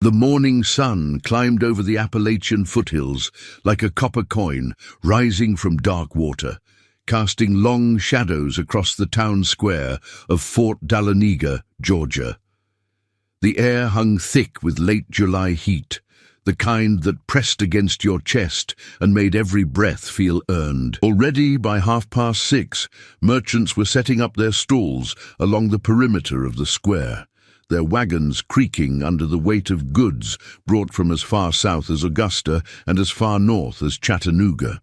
The morning sun climbed over the Appalachian foothills like a copper coin rising from dark water, casting long shadows across the town square of Fort Dahlonega, Georgia. The air hung thick with late July heat, the kind that pressed against your chest and made every breath feel earned. Already by 6:30, merchants were setting up their stalls along the perimeter of the square, their wagons creaking under the weight of goods brought from as far south as Augusta and as far north as Chattanooga.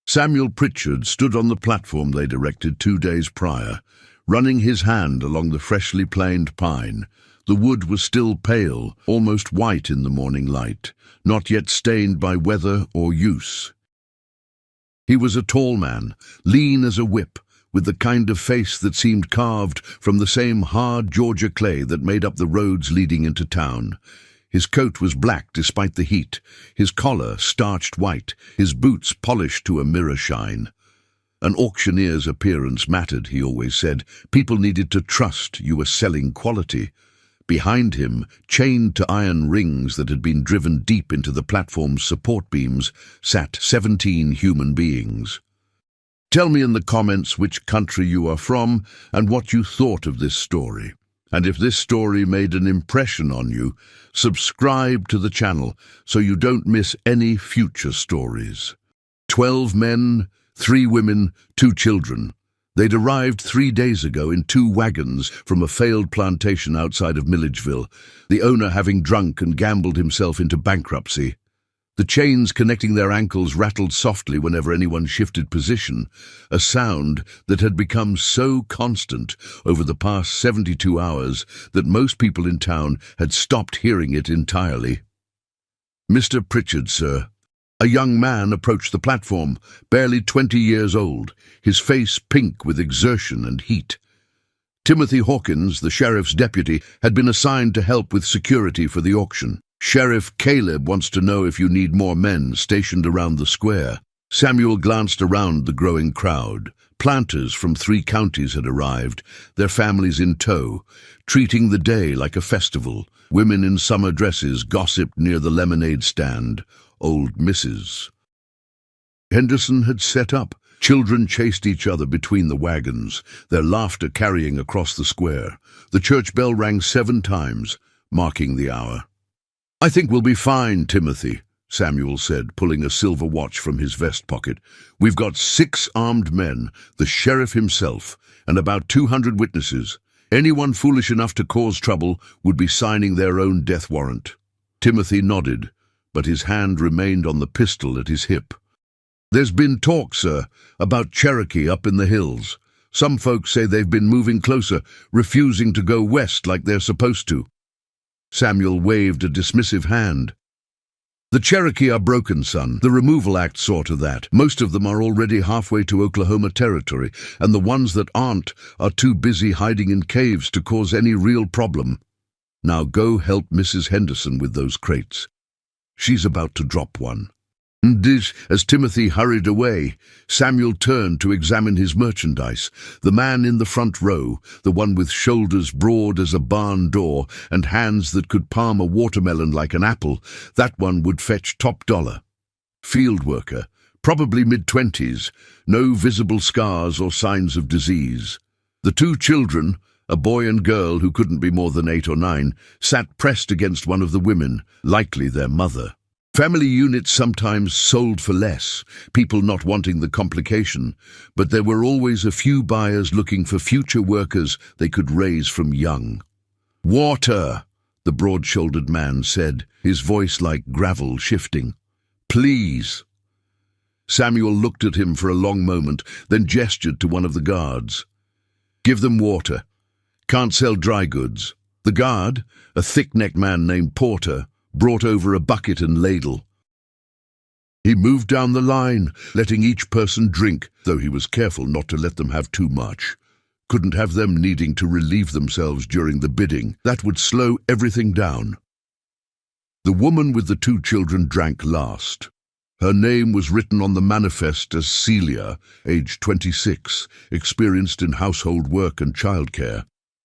Samuel Pritchard stood on the platform they'd erected 2 days prior, running his hand along the freshly planed pine. The wood was still pale, almost white in the morning light, not yet stained by weather or use. He was a tall man, lean as a whip, with the kind of face that seemed carved from the same hard Georgia clay that made up the roads leading into town. His coat was black despite the heat, his collar starched white, his boots polished to a mirror shine. An auctioneer's appearance mattered, he always said. People needed to trust you were selling quality. Behind him, chained to iron rings that had been driven deep into the platform's support beams, sat 17 human beings. Tell me in the comments which country you are from and what you thought of this story. And if this story made an impression on you, subscribe to the channel so you don't miss any future stories. 12 men, 3 women, 2 children. They'd arrived 3 days ago in 2 wagons from a failed plantation outside of Milledgeville, the owner having drunk and gambled himself into bankruptcy. The chains connecting their ankles rattled softly whenever anyone shifted position, a sound that had become so constant over the past 72 hours that most people in town had stopped hearing it entirely. "Mr. Pritchard, sir." A young man approached the platform, barely 20 years old, his face pink with exertion and heat. Timothy Hawkins, the sheriff's deputy, had been assigned to help with security for the auction. "Sheriff Caleb wants to know if you need more men stationed around the square." Samuel glanced around the growing crowd. Planters from 3 counties had arrived, their families in tow, treating the day like a festival. Women in summer dresses gossiped near the lemonade stand. Old Mrs. Henderson had set up. Children chased each other between the wagons, their laughter carrying across the square. The church bell rang 7 times, marking the hour. "I think we'll be fine, Timothy," Samuel said, pulling a silver watch from his vest pocket. "We've got 6 armed men, the sheriff himself, and about 200 witnesses. Anyone foolish enough to cause trouble would be signing their own death warrant." Timothy nodded, but his hand remained on the pistol at his hip. "There's been talk, sir, about Cherokee up in the hills. Some folks say they've been moving closer, refusing to go west like they're supposed to." Samuel waved a dismissive hand. "The Cherokee are broken, son. The Removal Act saw to that. Most of them are already halfway to Oklahoma territory, and the ones that aren't are too busy hiding in caves to cause any real problem. Now go help Mrs. Henderson with those crates. She's about to drop one." As Timothy hurried away, Samuel turned to examine his merchandise. The man in the front row, the one with shoulders broad as a barn door and hands that could palm a watermelon like an apple, that one would fetch top dollar. Field worker, probably mid-20s, no visible scars or signs of disease. The 2 children, a boy and girl who couldn't be more than 8 or 9, sat pressed against one of the women, likely their mother. Family units sometimes sold for less, people not wanting the complication, but there were always a few buyers looking for future workers they could raise from young. "Water," the broad-shouldered man said, his voice like gravel shifting. "Please." Samuel looked at him for a long moment, then gestured to one of the guards. "Give them water. Can't sell dry goods." The guard, a thick-necked man named Porter, brought over a bucket and ladle. He moved down the line, letting each person drink, though he was careful not to let them have too much. Couldn't have them needing to relieve themselves during the bidding. That would slow everything down. The woman with the 2 children drank last. Her name was written on the manifest as Celia, age 26, experienced in household work and childcare.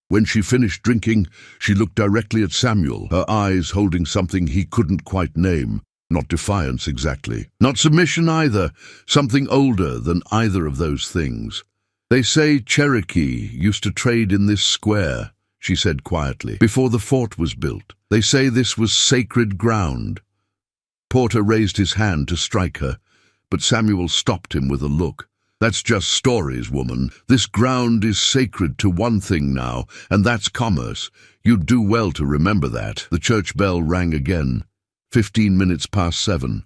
When she finished drinking, she looked directly at Samuel, her eyes holding something he couldn't quite name. Not defiance exactly. Not submission either. Something older than either of those things. "They say Cherokee used to trade in this square," she said quietly, "before the fort was built. They say this was sacred ground." Porter raised his hand to strike her, but Samuel stopped him with a look. "That's just stories, woman. This ground is sacred to one thing now, and that's commerce. You'd do well to remember that." The church bell rang again. 15 minutes past 7.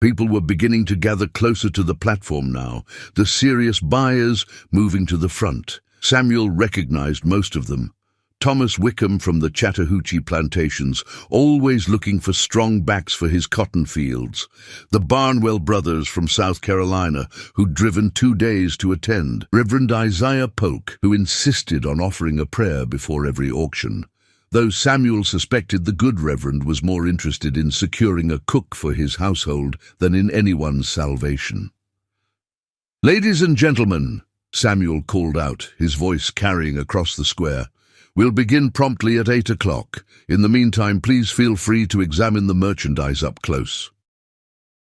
People were beginning to gather closer to the platform now, the serious buyers moving to the front. Samuel recognized most of them. Thomas Wickham from the Chattahoochee plantations, always looking for strong backs for his cotton fields. The Barnwell brothers from South Carolina, who'd driven 2 days to attend. Reverend Isaiah Polk, who insisted on offering a prayer before every auction. Though Samuel suspected the good reverend was more interested in securing a cook for his household than in anyone's salvation. "Ladies and gentlemen," Samuel called out, his voice carrying across the square, "we'll begin promptly at 8 o'clock. In the meantime, please feel free to examine the merchandise up close.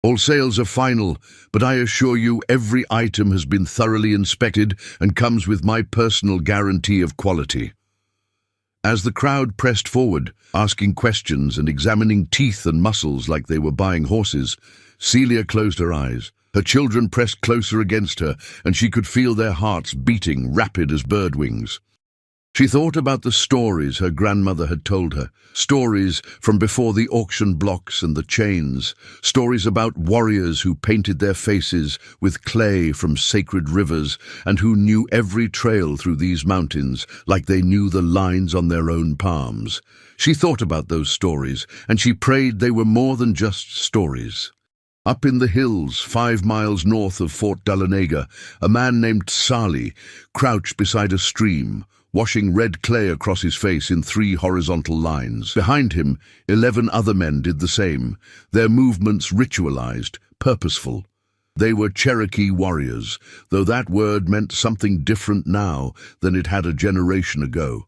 All sales are final, but I assure you every item has been thoroughly inspected and comes with my personal guarantee of quality." As the crowd pressed forward, asking questions and examining teeth and muscles like they were buying horses, Celia closed her eyes. Her children pressed closer against her, and she could feel their hearts beating rapid as bird wings. She thought about the stories her grandmother had told her, stories from before the auction blocks and the chains, stories about warriors who painted their faces with clay from sacred rivers and who knew every trail through these mountains like they knew the lines on their own palms. She thought about those stories, and she prayed they were more than just stories. Up in the hills, 5 miles north of Fort Dahlonega, a man named Sali crouched beside a stream, washing red clay across his face in 3 horizontal lines. Behind him, 11 other men did the same, their movements ritualized, purposeful. They were Cherokee warriors, though that word meant something different now than it had a generation ago.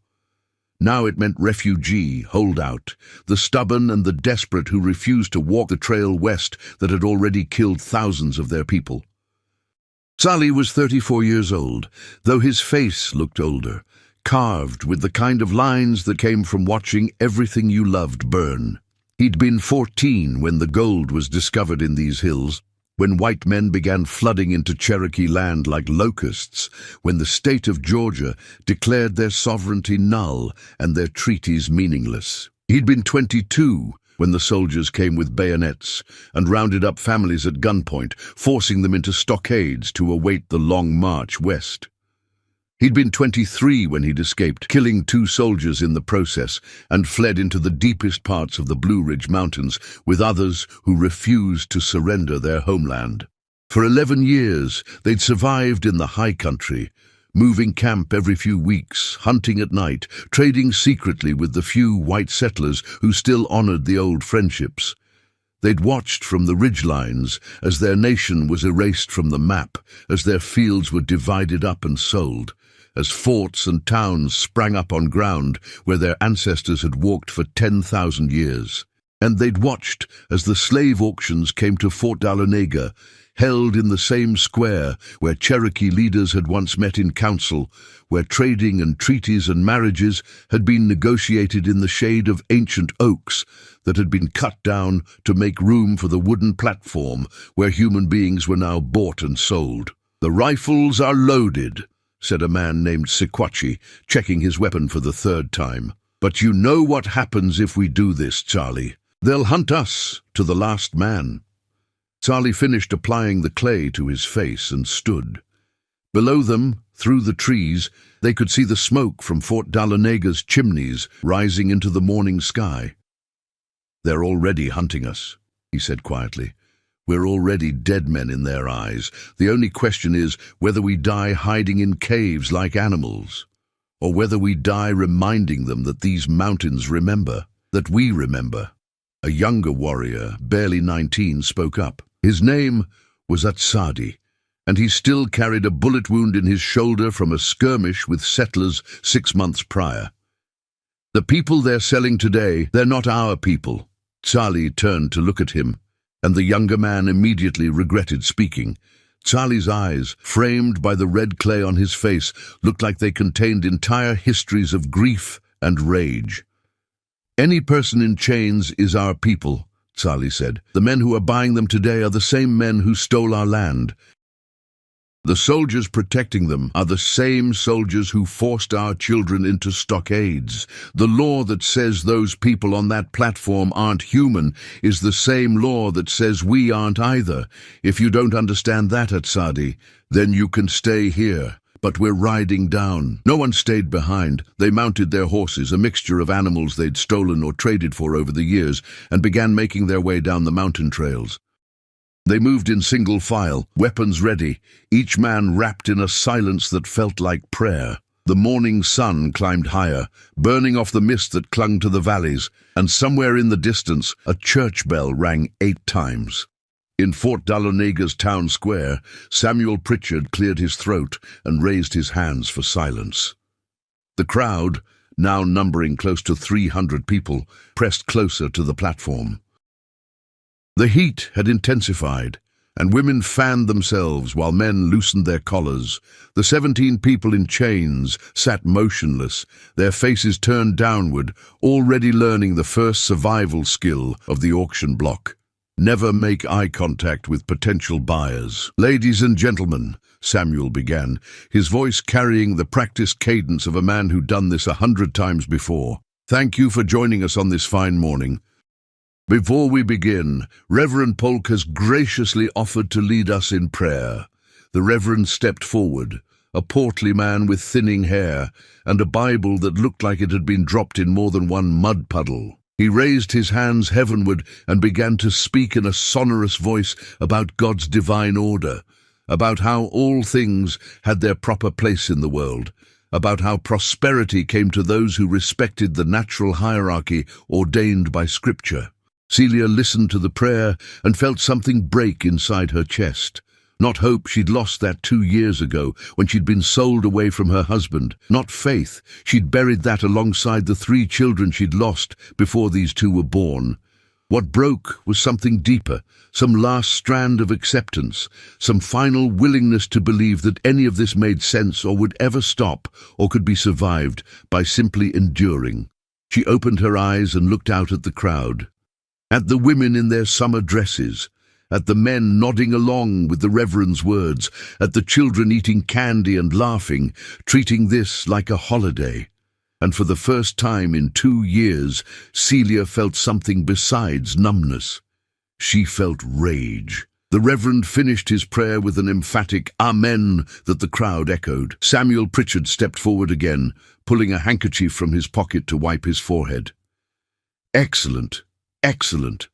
Now it meant refugee, holdout, the stubborn and the desperate who refused to walk the trail west that had already killed thousands of their people. Sali was 34 years old, though his face looked older, carved with the kind of lines that came from watching everything you loved burn. He'd been 14 when the gold was discovered in these hills, when white men began flooding into Cherokee land like locusts, when the state of Georgia declared their sovereignty null and their treaties meaningless. He'd been 22 when the soldiers came with bayonets and rounded up families at gunpoint, forcing them into stockades to await the long march west. He'd been 23 when he'd escaped, killing 2 soldiers in the process, and fled into the deepest parts of the Blue Ridge Mountains with others who refused to surrender their homeland. For 11 years, they'd survived in the high country, moving camp every few weeks, hunting at night, trading secretly with the few white settlers who still honored the old friendships. They'd watched from the ridgelines as their nation was erased from the map, as their fields were divided up and sold, as forts and towns sprang up on ground where their ancestors had walked for 10,000 years. And they'd watched as the slave auctions came to Fort Dahlonega, held in the same square where Cherokee leaders had once met in council, where trading and treaties and marriages had been negotiated in the shade of ancient oaks that had been cut down to make room for the wooden platform where human beings were now bought and sold. "The rifles are loaded," said a man named Sequatchie, checking his weapon for the 3rd time. "But you know what happens if we do this, Charlie. They'll hunt us to the last man." Charlie finished applying the clay to his face and stood. Below them, through the trees, they could see the smoke from Fort Dahlonaga's chimneys rising into the morning sky. "They're already hunting us," he said quietly. "We're already dead men in their eyes. The only question is whether we die hiding in caves like animals, or whether we die reminding them that these mountains remember, that we remember." A younger warrior, barely 19, spoke up. His name was Atsadi, and he still carried a bullet wound in his shoulder from a skirmish with settlers 6 months prior. "The people they're selling today, they're not our people." Charlie turned to look at him, and the younger man immediately regretted speaking. Charlie's eyes, framed by the red clay on his face, looked like they contained entire histories of grief and rage. "Any person in chains is our people," Charlie said. "The men who are buying them today are the same men who stole our land. The soldiers protecting them are the same soldiers who forced our children into stockades. The law that says those people on that platform aren't human is the same law that says we aren't either. If you don't understand that, Atsadi, then you can stay here. But we're riding down." No one stayed behind. They mounted their horses, a mixture of animals they'd stolen or traded for over the years, and began making their way down the mountain trails. They moved in single file, weapons ready, each man wrapped in a silence that felt like prayer. The morning sun climbed higher, burning off the mist that clung to the valleys, and somewhere in the distance, a church bell rang 8 times. In Fort Dahloneg's town square, Samuel Pritchard cleared his throat and raised his hands for silence. The crowd, now numbering close to 300 people, pressed closer to the platform. The heat had intensified, and women fanned themselves while men loosened their collars. The 17 people in chains sat motionless, their faces turned downward, already learning the first survival skill of the auction block. Never make eye contact with potential buyers. "Ladies and gentlemen," Samuel began, his voice carrying the practiced cadence of a man who'd done this 100 times before. "Thank you for joining us on this fine morning. Before we begin, Reverend Polk has graciously offered to lead us in prayer." The Reverend stepped forward, a portly man with thinning hair and a Bible that looked like it had been dropped in more than one mud puddle. He raised his hands heavenward and began to speak in a sonorous voice about God's divine order, about how all things had their proper place in the world, about how prosperity came to those who respected the natural hierarchy ordained by Scripture. Celia listened to the prayer and felt something break inside her chest. Not hope, she'd lost that 2 years ago when she'd been sold away from her husband. Not faith, she'd buried that alongside the 3 children she'd lost before these 2 were born. What broke was something deeper, some last strand of acceptance, some final willingness to believe that any of this made sense or would ever stop or could be survived by simply enduring. She opened her eyes and looked out at the crowd. At the women in their summer dresses, at the men nodding along with the Reverend's words, at the children eating candy and laughing, treating this like a holiday. And for the first time in 2 years, Celia felt something besides numbness. She felt rage. The Reverend finished his prayer with an emphatic "Amen" that the crowd echoed. Samuel Pritchard stepped forward again, pulling a handkerchief from his pocket to wipe his forehead. "Excellent. Excellent.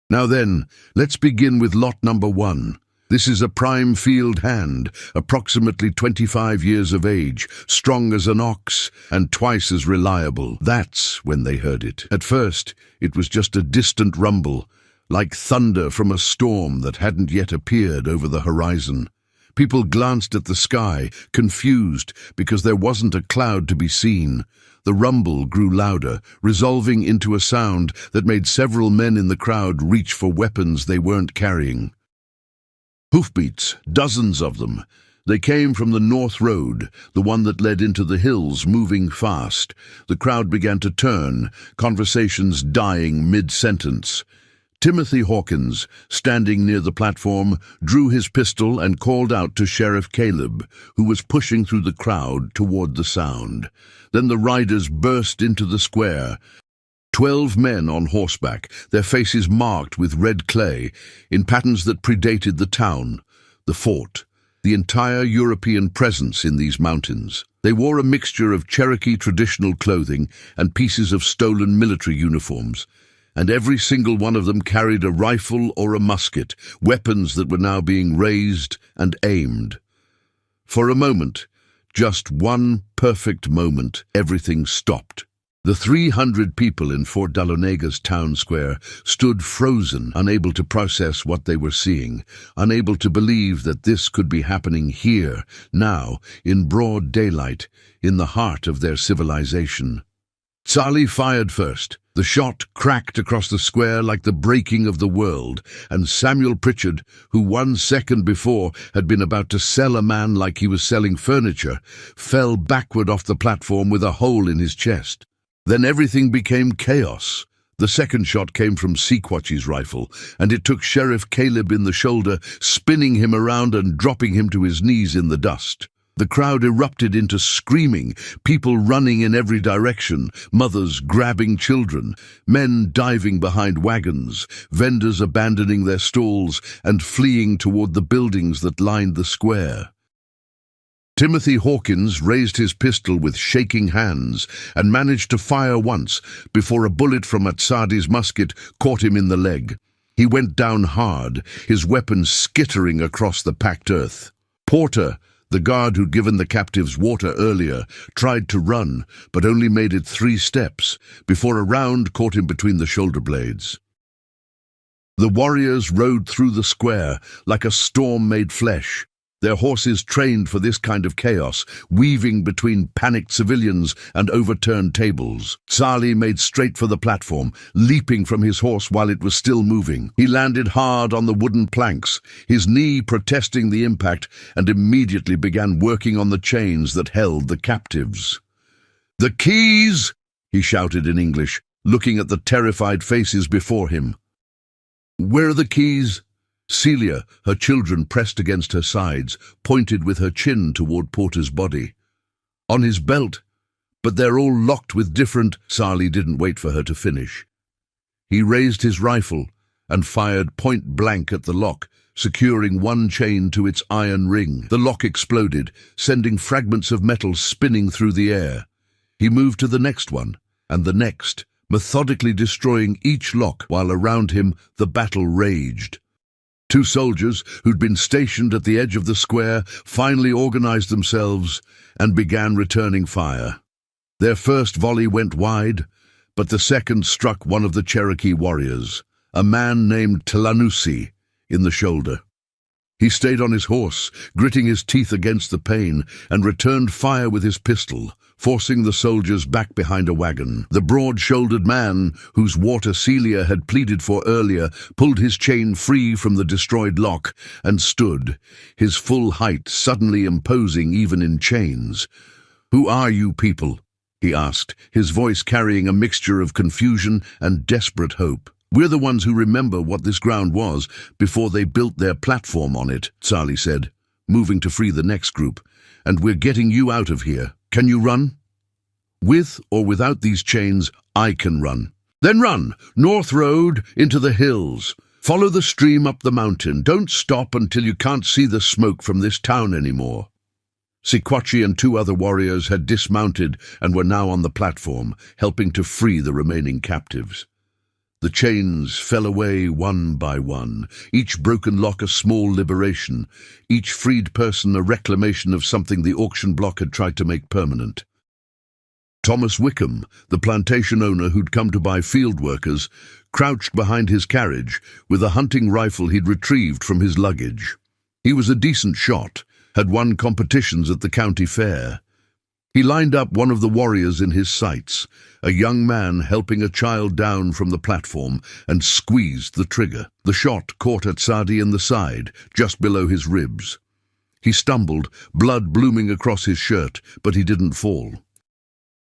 Now then, let's begin with lot number 1. This is a prime field hand, approximately 25 years of age, strong as an ox, and twice as reliable." That's when they heard it. At first, it was just a distant rumble, like thunder from a storm that hadn't yet appeared over the horizon. People glanced at the sky, confused, because there wasn't a cloud to be seen. The rumble grew louder, resolving into a sound that made several men in the crowd reach for weapons they weren't carrying. Hoofbeats, dozens of them. They came from the North Road, the one that led into the hills, moving fast. The crowd began to turn, conversations dying mid-sentence. Timothy Hawkins, standing near the platform, drew his pistol and called out to Sheriff Caleb, who was pushing through the crowd toward the sound. Then the riders burst into the square. 12 men on horseback, their faces marked with red clay, in patterns that predated the town, the fort, the entire European presence in these mountains. They wore a mixture of Cherokee traditional clothing and pieces of stolen military uniforms, and every single one of them carried a rifle or a musket, weapons that were now being raised and aimed. For a moment, just one perfect moment, everything stopped. The 300 people in Fort Dahloneg's town square stood frozen, unable to process what they were seeing, unable to believe that this could be happening here, now, in broad daylight, in the heart of their civilization. Charlie fired first. The shot cracked across the square like the breaking of the world, and Samuel Pritchard, who 1 second before had been about to sell a man like he was selling furniture, fell backward off the platform with a hole in his chest. Then everything became chaos. The second shot came from Sequatchie's rifle, and it took Sheriff Caleb in the shoulder, spinning him around and dropping him to his knees in the dust. The crowd erupted into screaming, people running in every direction, mothers grabbing children, men diving behind wagons, vendors abandoning their stalls and fleeing toward the buildings that lined the square. Timothy Hawkins raised his pistol with shaking hands and managed to fire once before a bullet from Atsadi's musket caught him in the leg. He went down hard, his weapon skittering across the packed earth. Porter, the guard who'd given the captives water earlier, tried to run, but only made it 3 steps before a round caught him between the shoulder blades. The warriors rode through the square like a storm made flesh, their horses trained for this kind of chaos, weaving between panicked civilians and overturned tables. Charlie made straight for the platform, leaping from his horse while it was still moving. He landed hard on the wooden planks, his knee protesting the impact, and immediately began working on the chains that held the captives. "The keys!" he shouted in English, looking at the terrified faces before him. "Where are the keys?" Celia, her children pressed against her sides, pointed with her chin toward Porter's body. "On his belt, but they're all locked with different—" Charlie didn't wait for her to finish. He raised his rifle and fired point blank at the lock, securing one chain to its iron ring. The lock exploded, sending fragments of metal spinning through the air. He moved to the next one, and the next, methodically destroying each lock while around him the battle raged. 2 soldiers who'd been stationed at the edge of the square finally organized themselves and began returning fire. Their first volley went wide, but the second struck one of the Cherokee warriors, a man named Tlanusi, in the shoulder. He stayed on his horse, gritting his teeth against the pain, and returned fire with his pistol, forcing the soldiers back behind a wagon. The broad-shouldered man, whose water Celia had pleaded for earlier, pulled his chain free from the destroyed lock and stood, his full height suddenly imposing even in chains. "Who are you people?" he asked, his voice carrying a mixture of confusion and desperate hope. "We're the ones who remember what this ground was before they built their platform on it," Charlie said, moving to free the next group. "And we're getting you out of here. Can you run?" "With or without these chains, I can run." "Then run, North Road, into the hills. Follow the stream up the mountain. Don't stop until you can't see the smoke from this town anymore." Sequatchie and 2 other warriors had dismounted and were now on the platform, helping to free the remaining captives. The chains fell away one by one, each broken lock a small liberation, each freed person a reclamation of something the auction block had tried to make permanent. Thomas Wickham, the plantation owner who'd come to buy field workers, crouched behind his carriage with a hunting rifle he'd retrieved from his luggage. He was a decent shot, had won competitions at the county fair. He lined up one of the warriors in his sights, a young man helping a child down from the platform, and squeezed the trigger. The shot caught Atsadi in the side, just below his ribs. He stumbled, blood blooming across his shirt, but he didn't fall.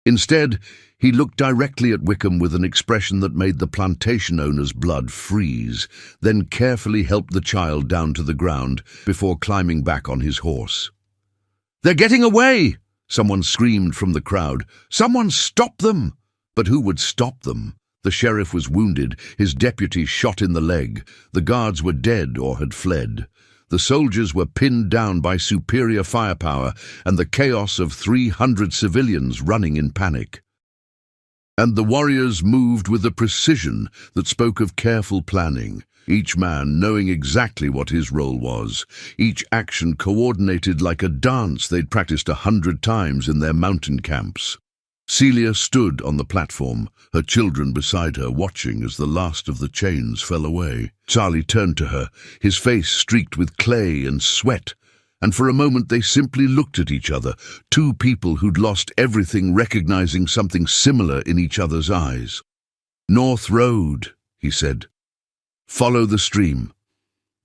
Instead, he looked directly at Wickham with an expression that made the plantation owner's blood freeze, then carefully helped the child down to the ground before climbing back on his horse. "They're getting away!" someone screamed from the crowd. "Someone stop them!" But who would stop them? The sheriff was wounded, his deputy shot in the leg. The guards were dead or had fled. The soldiers were pinned down by superior firepower and the chaos of 300 civilians running in panic. And the warriors moved with a precision that spoke of careful planning, each man knowing exactly what his role was, each action coordinated like a dance they'd practiced 100 times in their mountain camps. Celia stood on the platform, her children beside her, watching as the last of the chains fell away. Charlie turned to her, his face streaked with clay and sweat, and for a moment they simply looked at each other, two people who'd lost everything recognizing something similar in each other's eyes. "North Road," he said. "Follow the stream.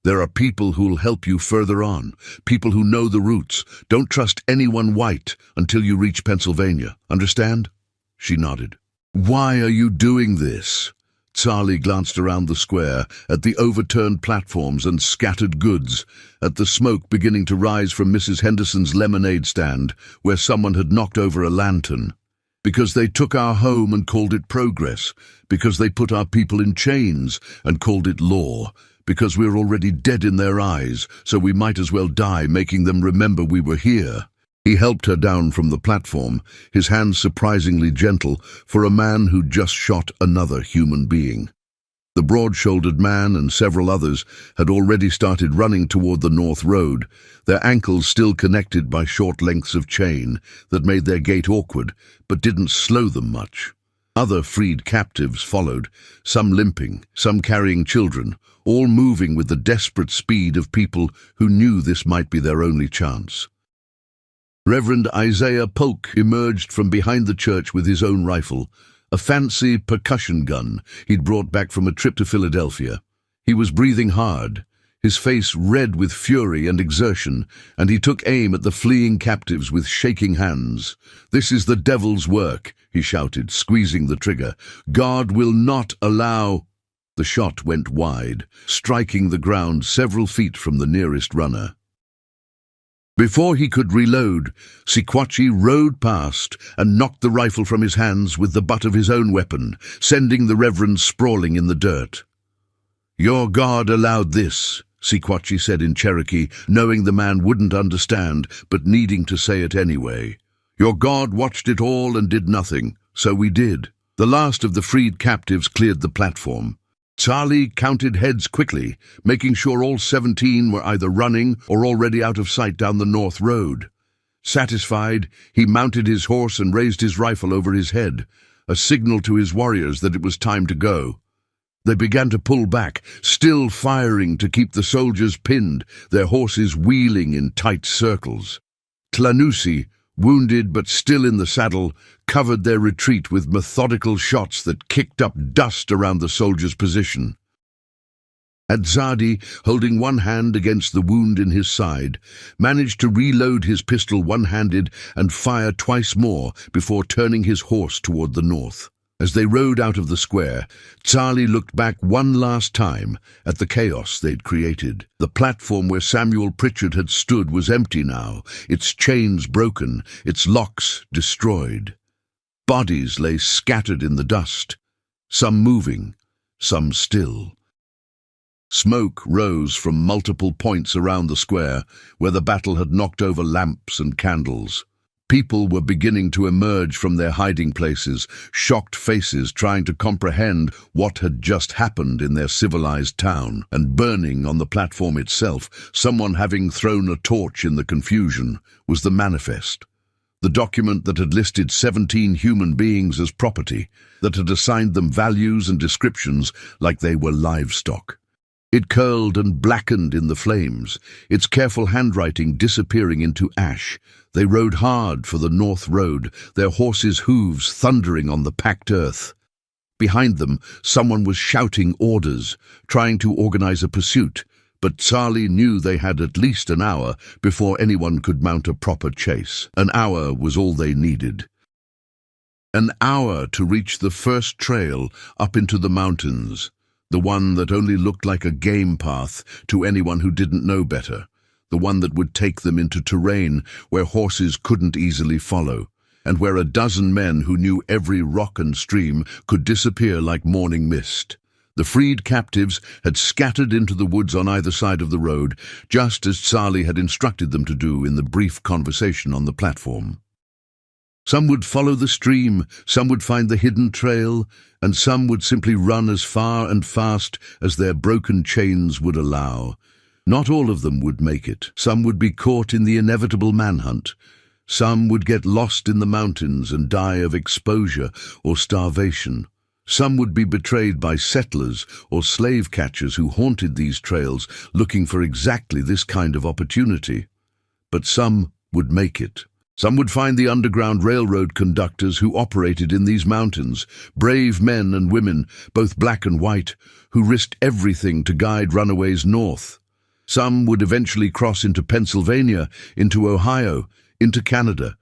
There are people who'll help you further on, people who know the routes. Don't trust anyone white until you reach Pennsylvania. Understand?" She nodded. "Why are you doing this?" Charlie glanced around the square, at the overturned platforms and scattered goods, at the smoke beginning to rise from Mrs. Henderson's lemonade stand, where someone had knocked over a lantern. "Because they took our home and called it progress, because they put our people in chains and called it law, because we're already dead in their eyes, so we might as well die making them remember we were here." He helped her down from the platform, his hands surprisingly gentle for a man who'd just shot another human being. The broad-shouldered man and several others had already started running toward the North Road, their ankles still connected by short lengths of chain that made their gait awkward but didn't slow them much. Other freed captives followed, some limping, some carrying children, all moving with the desperate speed of people who knew this might be their only chance. Reverend Isaiah Polk emerged from behind the church with his own rifle, a fancy percussion gun he'd brought back from a trip to Philadelphia. He was breathing hard, his face red with fury and exertion, and he took aim at the fleeing captives with shaking hands. "This is the devil's work," he shouted, squeezing the trigger. "God will not allow—" The shot went wide, striking the ground several feet from the nearest runner. Before he could reload, Sequatchie rode past and knocked the rifle from his hands with the butt of his own weapon, sending the Reverend sprawling in the dirt. "Your God allowed this," Sequatchie said in Cherokee, knowing the man wouldn't understand, but needing to say it anyway. "Your God watched it all and did nothing, so we did." The last of the freed captives cleared the platform. Charlie counted heads quickly, making sure all 17 were either running or already out of sight down the North Road. Satisfied, he mounted his horse and raised his rifle over his head, a signal to his warriors that it was time to go. They began to pull back, still firing to keep the soldiers pinned, their horses wheeling in tight circles. Tlanusi, wounded but still in the saddle, covered their retreat with methodical shots that kicked up dust around the soldiers' position. Adzadi, holding one hand against the wound in his side, managed to reload his pistol one-handed and fire twice more before turning his horse toward the north. As they rode out of the square, Charlie looked back one last time at the chaos they'd created. The platform where Samuel Pritchard had stood was empty now, its chains broken, its locks destroyed. Bodies lay scattered in the dust, some moving, some still. Smoke rose from multiple points around the square, where the battle had knocked over lamps and candles. People were beginning to emerge from their hiding places, shocked faces trying to comprehend what had just happened in their civilized town. And burning on the platform itself, someone having thrown a torch in the confusion, was the manifest. The document that had listed 17 human beings as property, that had assigned them values and descriptions like they were livestock. It curled and blackened in the flames, its careful handwriting disappearing into ash. They rode hard for the North Road, their horses' hooves thundering on the packed earth. Behind them, someone was shouting orders, trying to organize a pursuit, but Charlie knew they had at least an hour before anyone could mount a proper chase. An hour was all they needed. An hour to reach the first trail up into the mountains, the one that only looked like a game path to anyone who didn't know better, the one that would take them into terrain where horses couldn't easily follow, and where a dozen men who knew every rock and stream could disappear like morning mist. The freed captives had scattered into the woods on either side of the road, just as Charlie had instructed them to do in the brief conversation on the platform. Some would follow the stream, some would find the hidden trail, and some would simply run as far and fast as their broken chains would allow. Not all of them would make it. Some would be caught in the inevitable manhunt. Some would get lost in the mountains and die of exposure or starvation. Some would be betrayed by settlers or slave catchers who haunted these trails looking for exactly this kind of opportunity. But some would make it. Some would find the Underground Railroad conductors who operated in these mountains, brave men and women, both black and white, who risked everything to guide runaways north. Some would eventually cross into Pennsylvania, into Ohio, into Canada.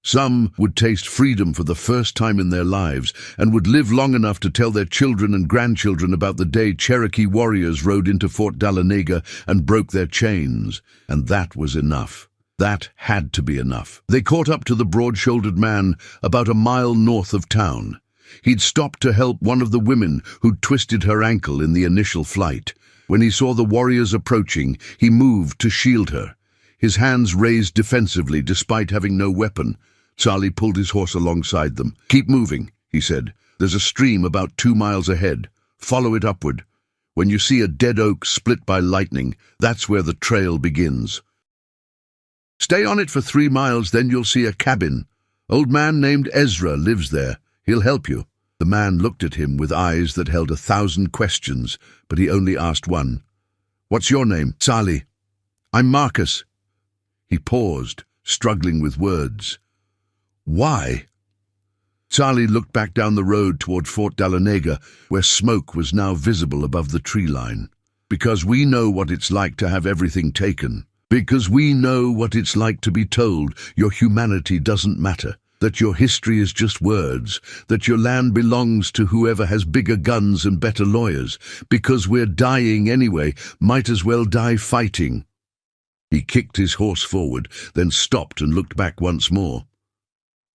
Some would taste freedom for the first time in their lives and would live long enough to tell their children and grandchildren about the day Cherokee warriors rode into Fort Dahlonega and broke their chains. And that was enough. That had to be enough. They caught up to the broad-shouldered man about a mile north of town. He'd stopped to help one of the women who'd twisted her ankle in the initial flight. When he saw the warriors approaching, he moved to shield her. His hands raised defensively despite having no weapon. Charlie pulled his horse alongside them. "Keep moving," he said. "There's a stream about 2 miles ahead. Follow it upward. When you see a dead oak split by lightning, that's where the trail begins. Stay on it for 3 miles, then you'll see a cabin. Old man named Ezra lives there. He'll help you." The man looked at him with eyes that held 1,000 questions, but he only asked one. "What's your name?" "Charlie." "I'm Marcus." He paused, struggling with words. "Why?" Charlie looked back down the road toward Fort Dahlonega, where smoke was now visible above the tree line. "Because we know what it's like to have everything taken. Because we know what it's like to be told your humanity doesn't matter, that your history is just words, that your land belongs to whoever has bigger guns and better lawyers. Because we're dying anyway, might as well die fighting." He kicked his horse forward, then stopped and looked back once more.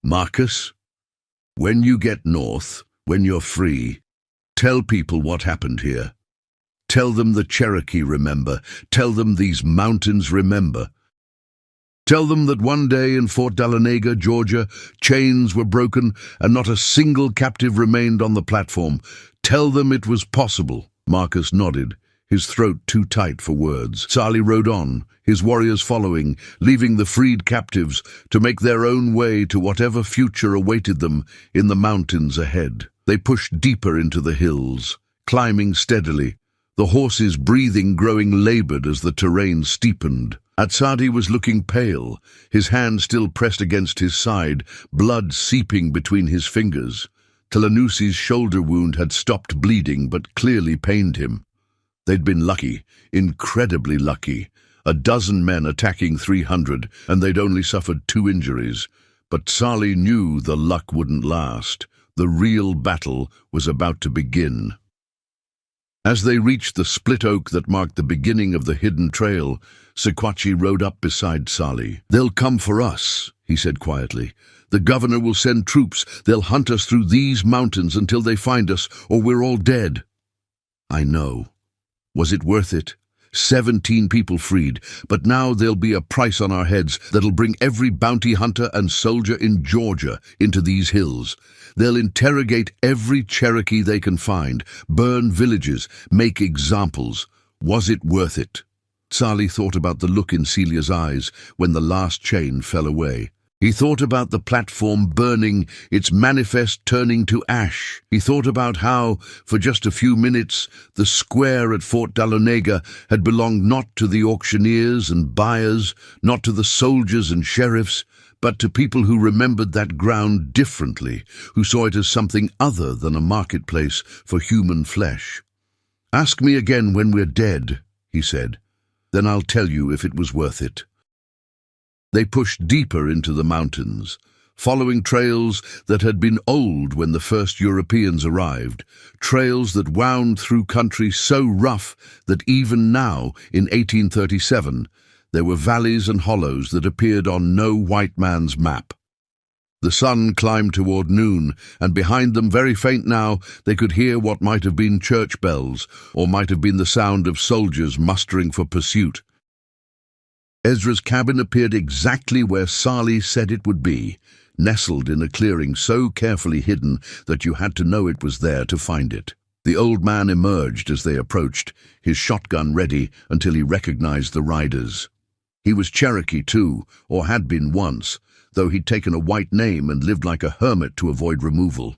"Marcus, when you get north, when you're free, tell people what happened here. Tell them the Cherokee remember. Tell them these mountains remember. Tell them that one day in Fort Dahlonega, Georgia, chains were broken and not a single captive remained on the platform. Tell them it was possible." Marcus nodded, his throat too tight for words. Charlie rode on, his warriors following, leaving the freed captives to make their own way to whatever future awaited them in the mountains ahead. They pushed deeper into the hills, climbing steadily, the horses' breathing growing labored as the terrain steepened. Atsadi was looking pale, his hand still pressed against his side, blood seeping between his fingers. Telanusi's shoulder wound had stopped bleeding but clearly pained him. They'd been lucky, incredibly lucky. 12 men attacking 300, and they'd only suffered 2 injuries. But Charlie knew the luck wouldn't last. The real battle was about to begin. As they reached the split oak that marked the beginning of the hidden trail, Sequatchie rode up beside Charlie. "They'll come for us," he said quietly. "The governor will send troops. They'll hunt us through these mountains until they find us, or we're all dead." "I know. Was it worth it? 17 people freed, but now there'll be a price on our heads that'll bring every bounty hunter and soldier in Georgia into these hills. They'll interrogate every Cherokee they can find, burn villages, make examples. Was it worth it?" Charlie thought about the look in Celia's eyes when the last chain fell away. He thought about the platform burning, its manifest turning to ash. He thought about how, for just a few minutes, the square at Fort Dahlonega had belonged not to the auctioneers and buyers, not to the soldiers and sheriffs, but to people who remembered that ground differently, who saw it as something other than a marketplace for human flesh. "Ask me again when we're dead," he said. "Then I'll tell you if it was worth it." They pushed deeper into the mountains, following trails that had been old when the first Europeans arrived, trails that wound through country so rough that even now, in 1837, there were valleys and hollows that appeared on no white man's map. The sun climbed toward noon, and behind them, very faint now, they could hear what might have been church bells, or might have been the sound of soldiers mustering for pursuit. Ezra's cabin appeared exactly where Charlie said it would be, nestled in a clearing so carefully hidden that you had to know it was there to find it. The old man emerged as they approached, his shotgun ready until he recognized the riders. He was Cherokee too, or had been once, though he'd taken a white name and lived like a hermit to avoid removal.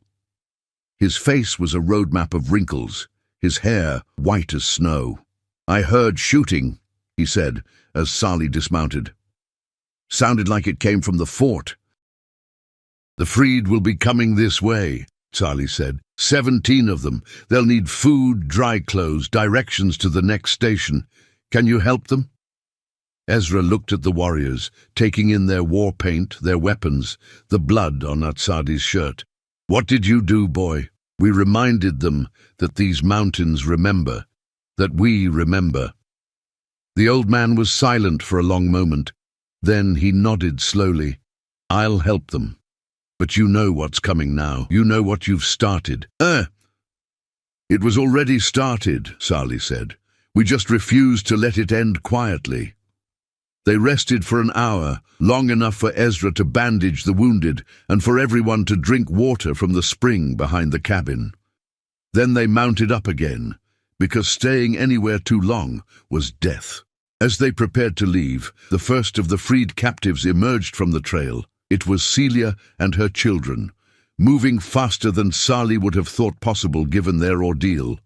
His face was a roadmap of wrinkles, his hair white as snow. "I heard shooting," he said, as Sali dismounted. "Sounded like it came from the fort." "The freed will be coming this way," Sali said. 17 of them. They'll need food, dry clothes, directions to the next station. Can you help them?" Ezra looked at the warriors, taking in their war paint, their weapons, the blood on Atsadi's shirt. "What did you do, boy?" "We reminded them that these mountains remember, that we remember." The old man was silent for a long moment. Then he nodded slowly. "I'll help them. But you know what's coming now. You know what you've started." "It was already started," Sali said. "We just refused to let it end quietly." They rested for an hour, long enough for Ezra to bandage the wounded and for everyone to drink water from the spring behind the cabin. Then they mounted up again, because staying anywhere too long was death. As they prepared to leave, the first of the freed captives emerged from the trail. It was Celia and her children, moving faster than Sali would have thought possible given their ordeal.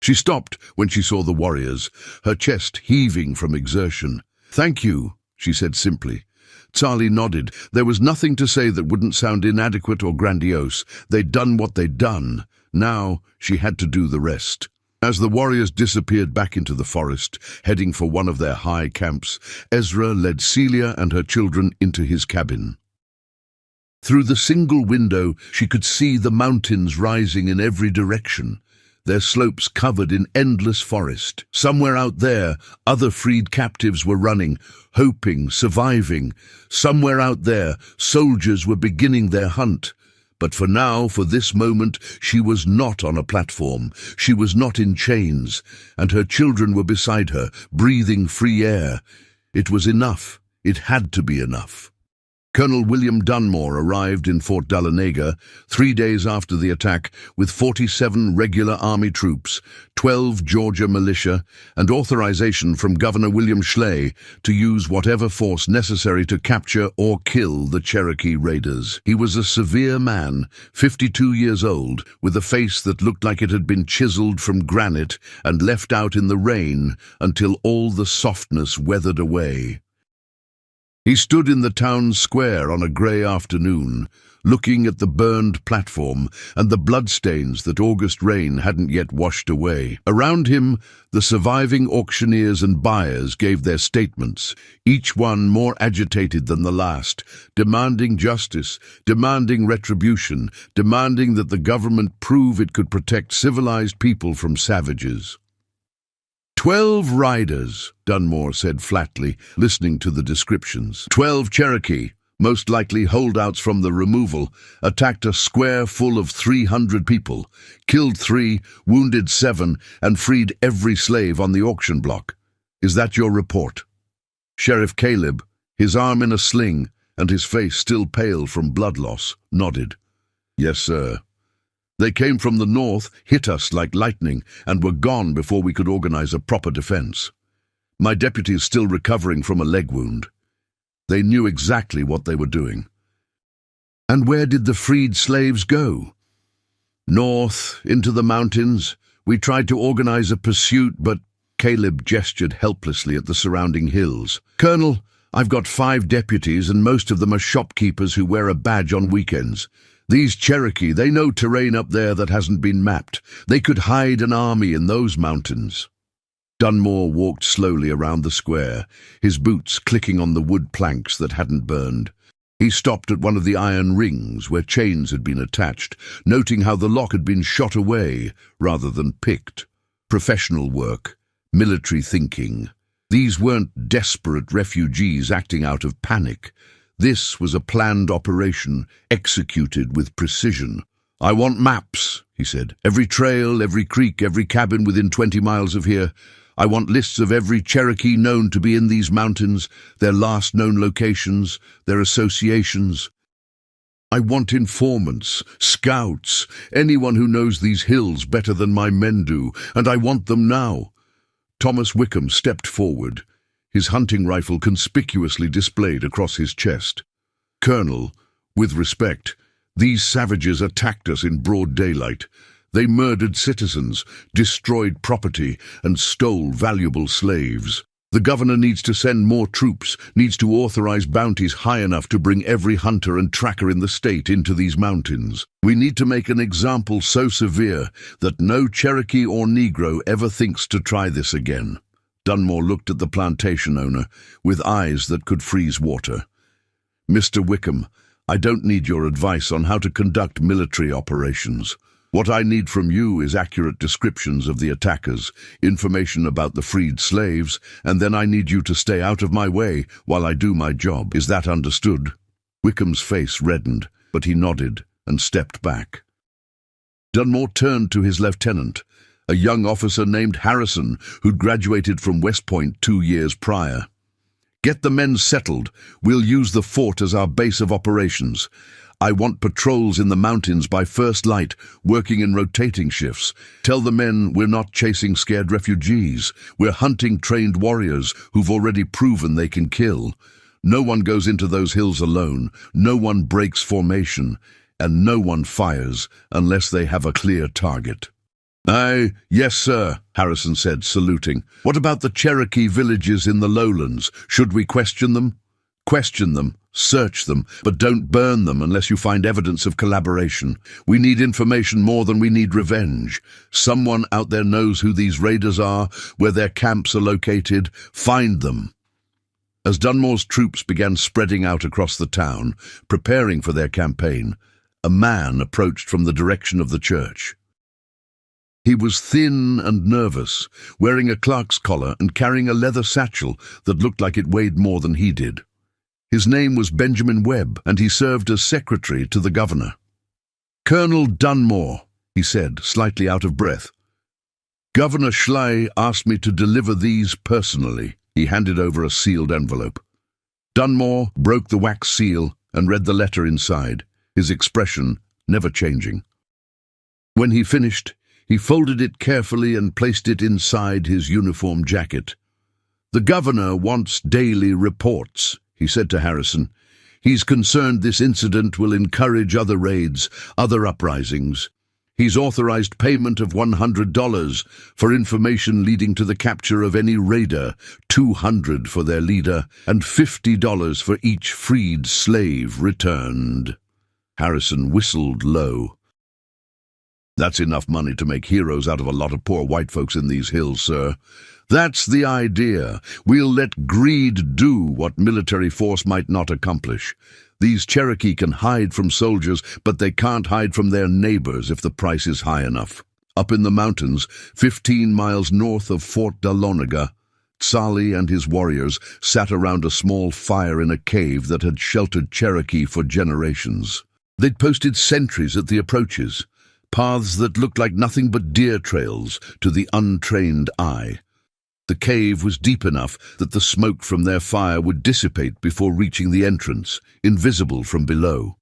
She stopped when she saw the warriors, her chest heaving from exertion. "Thank you," she said simply. Sali nodded. There was nothing to say that wouldn't sound inadequate or grandiose. They'd done what they'd done. Now she had to do the rest. As the warriors disappeared back into the forest, heading for one of their high camps, Ezra led Celia and her children into his cabin. Through the single window, she could see the mountains rising in every direction, their slopes covered in endless forest. Somewhere out there, other freed captives were running, hoping, surviving. Somewhere out there, soldiers were beginning their hunt. But for now, for this moment, she was not on a platform. She was not in chains, and her children were beside her, breathing free air. It was enough. It had to be enough. Colonel William Dunmore arrived in Fort Dahlonega 3 days after the attack with 47 regular army troops, 12 Georgia militia, and authorization from Governor William Schley to use whatever force necessary to capture or kill the Cherokee raiders. He was a severe man, 52 years old, with a face that looked like it had been chiseled from granite and left out in the rain until all the softness weathered away. He stood in the town square on a grey afternoon, looking at the burned platform and the bloodstains that August rain hadn't yet washed away. Around him, the surviving auctioneers and buyers gave their statements, each one more agitated than the last, demanding justice, demanding retribution, demanding that the government prove it could protect civilized people from savages. 12 riders, Dunmore said flatly, listening to the descriptions. 12 Cherokee, most likely holdouts from the removal, attacked a square full of 300 people, killed 3, wounded 7, and freed every slave on the auction block. Is that your report? Sheriff Caleb, his arm in a sling and his face still pale from blood loss, nodded. Yes, sir. They came from the north, hit us like lightning, and were gone before we could organize a proper defense. My deputy is still recovering from a leg wound. They knew exactly what they were doing. And where did the freed slaves go? North, into the mountains. We tried to organize a pursuit, but Caleb gestured helplessly at the surrounding hills. Colonel, I've got 5 deputies, and most of them are shopkeepers who wear a badge on weekends. These Cherokee, they know terrain up there that hasn't been mapped. They could hide an army in those mountains. Dunmore walked slowly around the square, his boots clicking on the wood planks that hadn't burned. He stopped at one of the iron rings where chains had been attached, noting how the lock had been shot away rather than picked. Professional work, military thinking. These weren't desperate refugees acting out of panic. This was a planned operation, executed with precision. I want maps, he said. Every trail, every creek, every cabin within 20 miles of here. I want lists of every Cherokee known to be in these mountains, their last known locations, their associations. I want informants, scouts, anyone who knows these hills better than my men do, and I want them now. Thomas Wickham stepped forward, his hunting rifle conspicuously displayed across his chest. Colonel, with respect, these savages attacked us in broad daylight. They murdered citizens, destroyed property, and stole valuable slaves. The governor needs to send more troops, needs to authorize bounties high enough to bring every hunter and tracker in the state into these mountains. We need to make an example so severe that no Cherokee or Negro ever thinks to try this again. Dunmore looked at the plantation owner with eyes that could freeze water. Mr. Wickham, I don't need your advice on how to conduct military operations. What I need from you is accurate descriptions of the attackers, information about the freed slaves, and then I need you to stay out of my way while I do my job. Is that understood? Wickham's face reddened, but he nodded and stepped back. Dunmore turned to his lieutenant, a young officer named Harrison, who'd graduated from West Point 2 years prior. Get the men settled. We'll use the fort as our base of operations. I want patrols in the mountains by first light, working in rotating shifts. Tell the men we're not chasing scared refugees. We're hunting trained warriors who've already proven they can kill. No one goes into those hills alone. No one breaks formation. And no one fires unless they have a clear target. Aye, yes, sir, Harrison said, saluting. What about the Cherokee villages in the lowlands? Should we question them? Question them, search them, but don't burn them unless you find evidence of collaboration. We need information more than we need revenge. Someone out there knows who these raiders are, where their camps are located. Find them. As Dunmore's troops began spreading out across the town, preparing for their campaign, a man approached from the direction of the church. He was thin and nervous, wearing a clerk's collar and carrying a leather satchel that looked like it weighed more than he did. His name was Benjamin Webb, and he served as secretary to the governor. Colonel Dunmore, he said, slightly out of breath. Governor Schley asked me to deliver these personally. He handed over a sealed envelope. Dunmore broke the wax seal and read the letter inside, his expression never changing. When he finished, he folded it carefully and placed it inside his uniform jacket. The governor wants daily reports, he said to Harrison. He's concerned this incident will encourage other raids, other uprisings. He's authorized payment of $100 for information leading to the capture of any raider, $200 for their leader, and $50 for each freed slave returned. Harrison whistled low. That's enough money to make heroes out of a lot of poor white folks in these hills, sir. That's the idea. We'll let greed do what military force might not accomplish. These Cherokee can hide from soldiers, but they can't hide from their neighbors if the price is high enough. Up in the mountains, 15 miles north of Fort Dahlonega, Tsali and his warriors sat around a small fire in a cave that had sheltered Cherokee for generations. They'd posted sentries at the approaches, paths that looked like nothing but deer trails to the untrained eye. The cave was deep enough that the smoke from their fire would dissipate before reaching the entrance, invisible from below.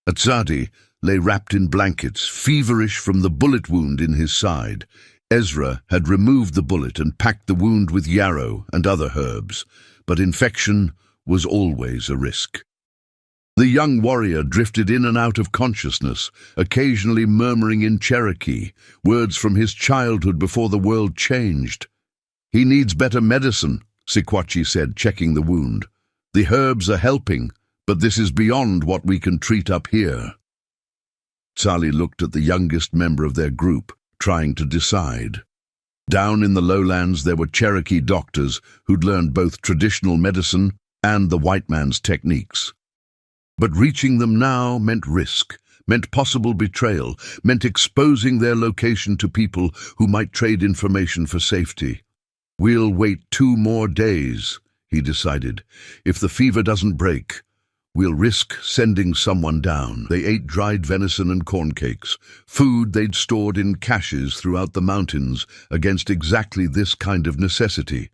Atzadi lay wrapped in blankets, feverish from the bullet wound in his side. Ezra had removed the bullet and packed the wound with yarrow and other herbs, but infection was always a risk. The young warrior drifted in and out of consciousness, occasionally murmuring in Cherokee, words from his childhood before the world changed. He needs better medicine, Sequatchie said, checking the wound. The herbs are helping, but this is beyond what we can treat up here. Tsali looked at the youngest member of their group, trying to decide. Down in the lowlands there were Cherokee doctors who'd learned both traditional medicine and the white man's techniques. But reaching them now meant risk, meant possible betrayal, meant exposing their location to people who might trade information for safety. We'll wait 2 more days, he decided. If the fever doesn't break, we'll risk sending someone down. They ate dried venison and corn cakes, food they'd stored in caches throughout the mountains against exactly this kind of necessity.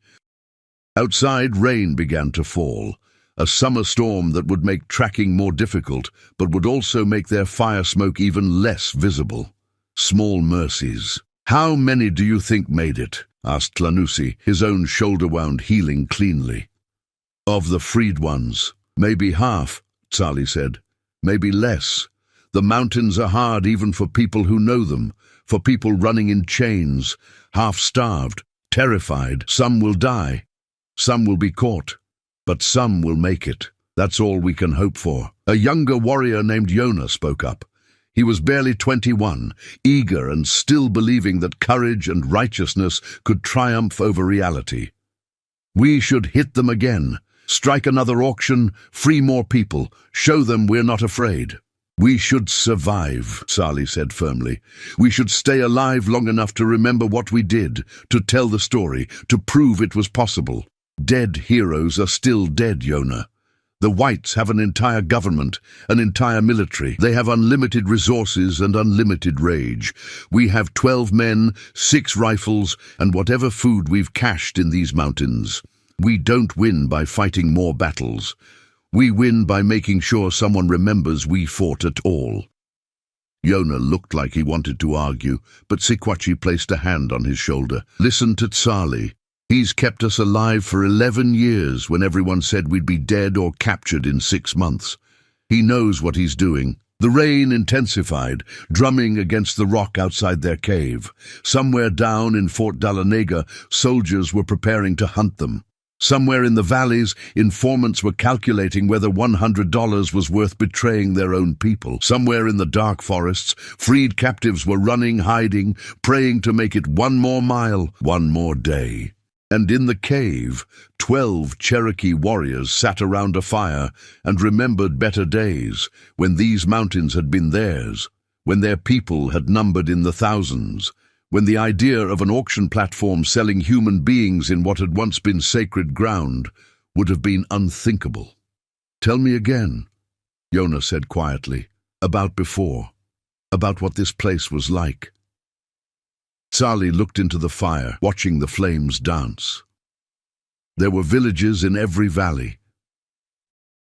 Outside, rain began to fall, a summer storm that would make tracking more difficult, but would also make their fire smoke even less visible. Small mercies. How many do you think made it? Asked Tlanusi, his own shoulder wound healing cleanly. Of the freed ones, maybe half, Sally said. Maybe less. The mountains are hard even for people who know them, for people running in chains, half-starved, terrified. Some will die. Some will be caught. But some will make it. That's all we can hope for. A younger warrior named Yonah spoke up. He was barely 21, eager and still believing that courage and righteousness could triumph over reality. We should hit them again, strike another auction, free more people, show them we're not afraid. We should survive, Sally said firmly. We should stay alive long enough to remember what we did, to tell the story, to prove it was possible. Dead heroes are still dead, Yonah. The whites have an entire government, an entire military. They have unlimited resources and unlimited rage. We have 12 men, 6 rifles, and whatever food we've cached in these mountains. We don't win by fighting more battles. We win by making sure someone remembers we fought at all. Yonah looked like he wanted to argue, but Sequatchie placed a hand on his shoulder. Listen to Tsali. He's kept us alive for 11 years when everyone said we'd be dead or captured in 6 months. He knows what he's doing. The rain intensified, drumming against the rock outside their cave. Somewhere down in Fort Dalanega, soldiers were preparing to hunt them. Somewhere in the valleys, informants were calculating whether $100 was worth betraying their own people. Somewhere in the dark forests, freed captives were running, hiding, praying to make it 1 more mile, 1 more day. And in the cave, 12 Cherokee warriors sat around a fire and remembered better days, when these mountains had been theirs, when their people had numbered in the thousands, when the idea of an auction platform selling human beings in what had once been sacred ground would have been unthinkable. Tell me again, Yonah said quietly, about before, about what this place was like. Sally looked into the fire, watching the flames dance. There were villages in every valley.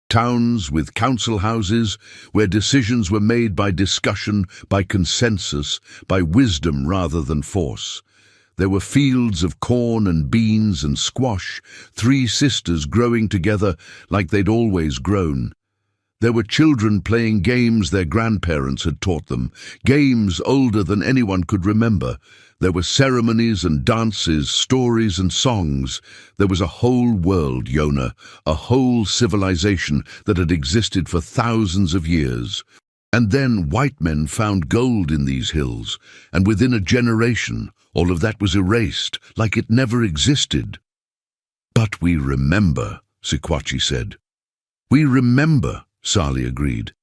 Towns with council houses where decisions were made by discussion, by consensus, by wisdom rather than force. There were fields of corn and beans and squash, 3 sisters growing together like they'd always grown. There were children playing games their grandparents had taught them, games older than anyone could remember. There were ceremonies and dances, stories and songs. There was a whole world, Yonah, a whole civilization that had existed for thousands of years. And then white men found gold in these hills, and within a generation, all of that was erased, like it never existed. But we remember, Sequatchie said. We remember, Sally agreed.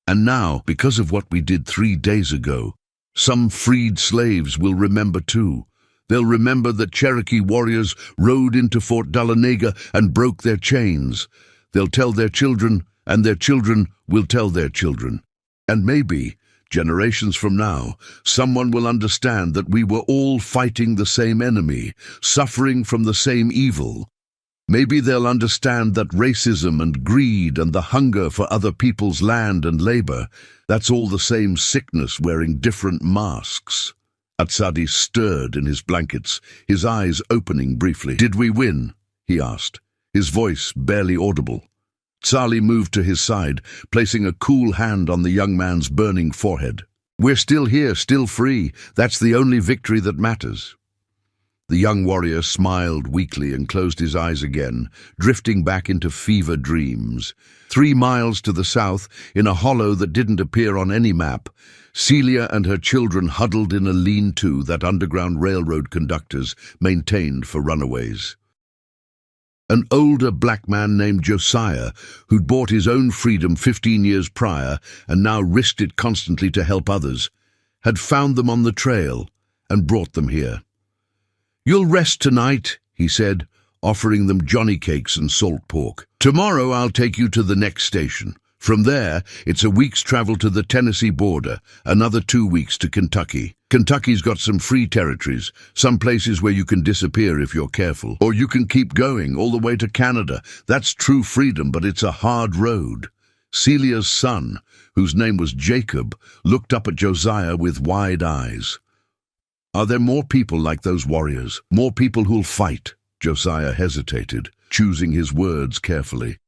And now, because of what we did 3 days ago, some freed slaves will remember too. They'll remember that Cherokee warriors rode into Fort Dalanega and broke their chains. They'll tell their children, and their children will tell their children. And maybe, generations from now, someone will understand that we were all fighting the same enemy, suffering from the same evil. Maybe they'll understand that racism and greed and the hunger for other people's land and labor, that's all the same sickness wearing different masks. Atsadi stirred in his blankets, his eyes opening briefly. Did we win? He asked, his voice barely audible. Tsali moved to his side, placing a cool hand on the young man's burning forehead. We're still here, still free. That's the only victory that matters. The young warrior smiled weakly and closed his eyes again, drifting back into fever dreams. 3 miles to the south, in a hollow that didn't appear on any map, Celia and her children huddled in a lean-to that Underground Railroad conductors maintained for runaways. An older black man named Josiah, who'd bought his own freedom 15 years prior and now risked it constantly to help others, had found them on the trail and brought them here. You'll rest tonight, he said, offering them johnny cakes and salt pork. Tomorrow I'll take you to the next station. From there, it's a week's travel to the Tennessee border, another 2 weeks to Kentucky. Kentucky's got some free territories, some places where you can disappear if you're careful. Or you can keep going all the way to Canada. That's true freedom, but it's a hard road. Celia's son, whose name was Jacob, looked up at Josiah with wide eyes. Are there more people like those warriors? More people who'll fight? Josiah hesitated, choosing his words carefully.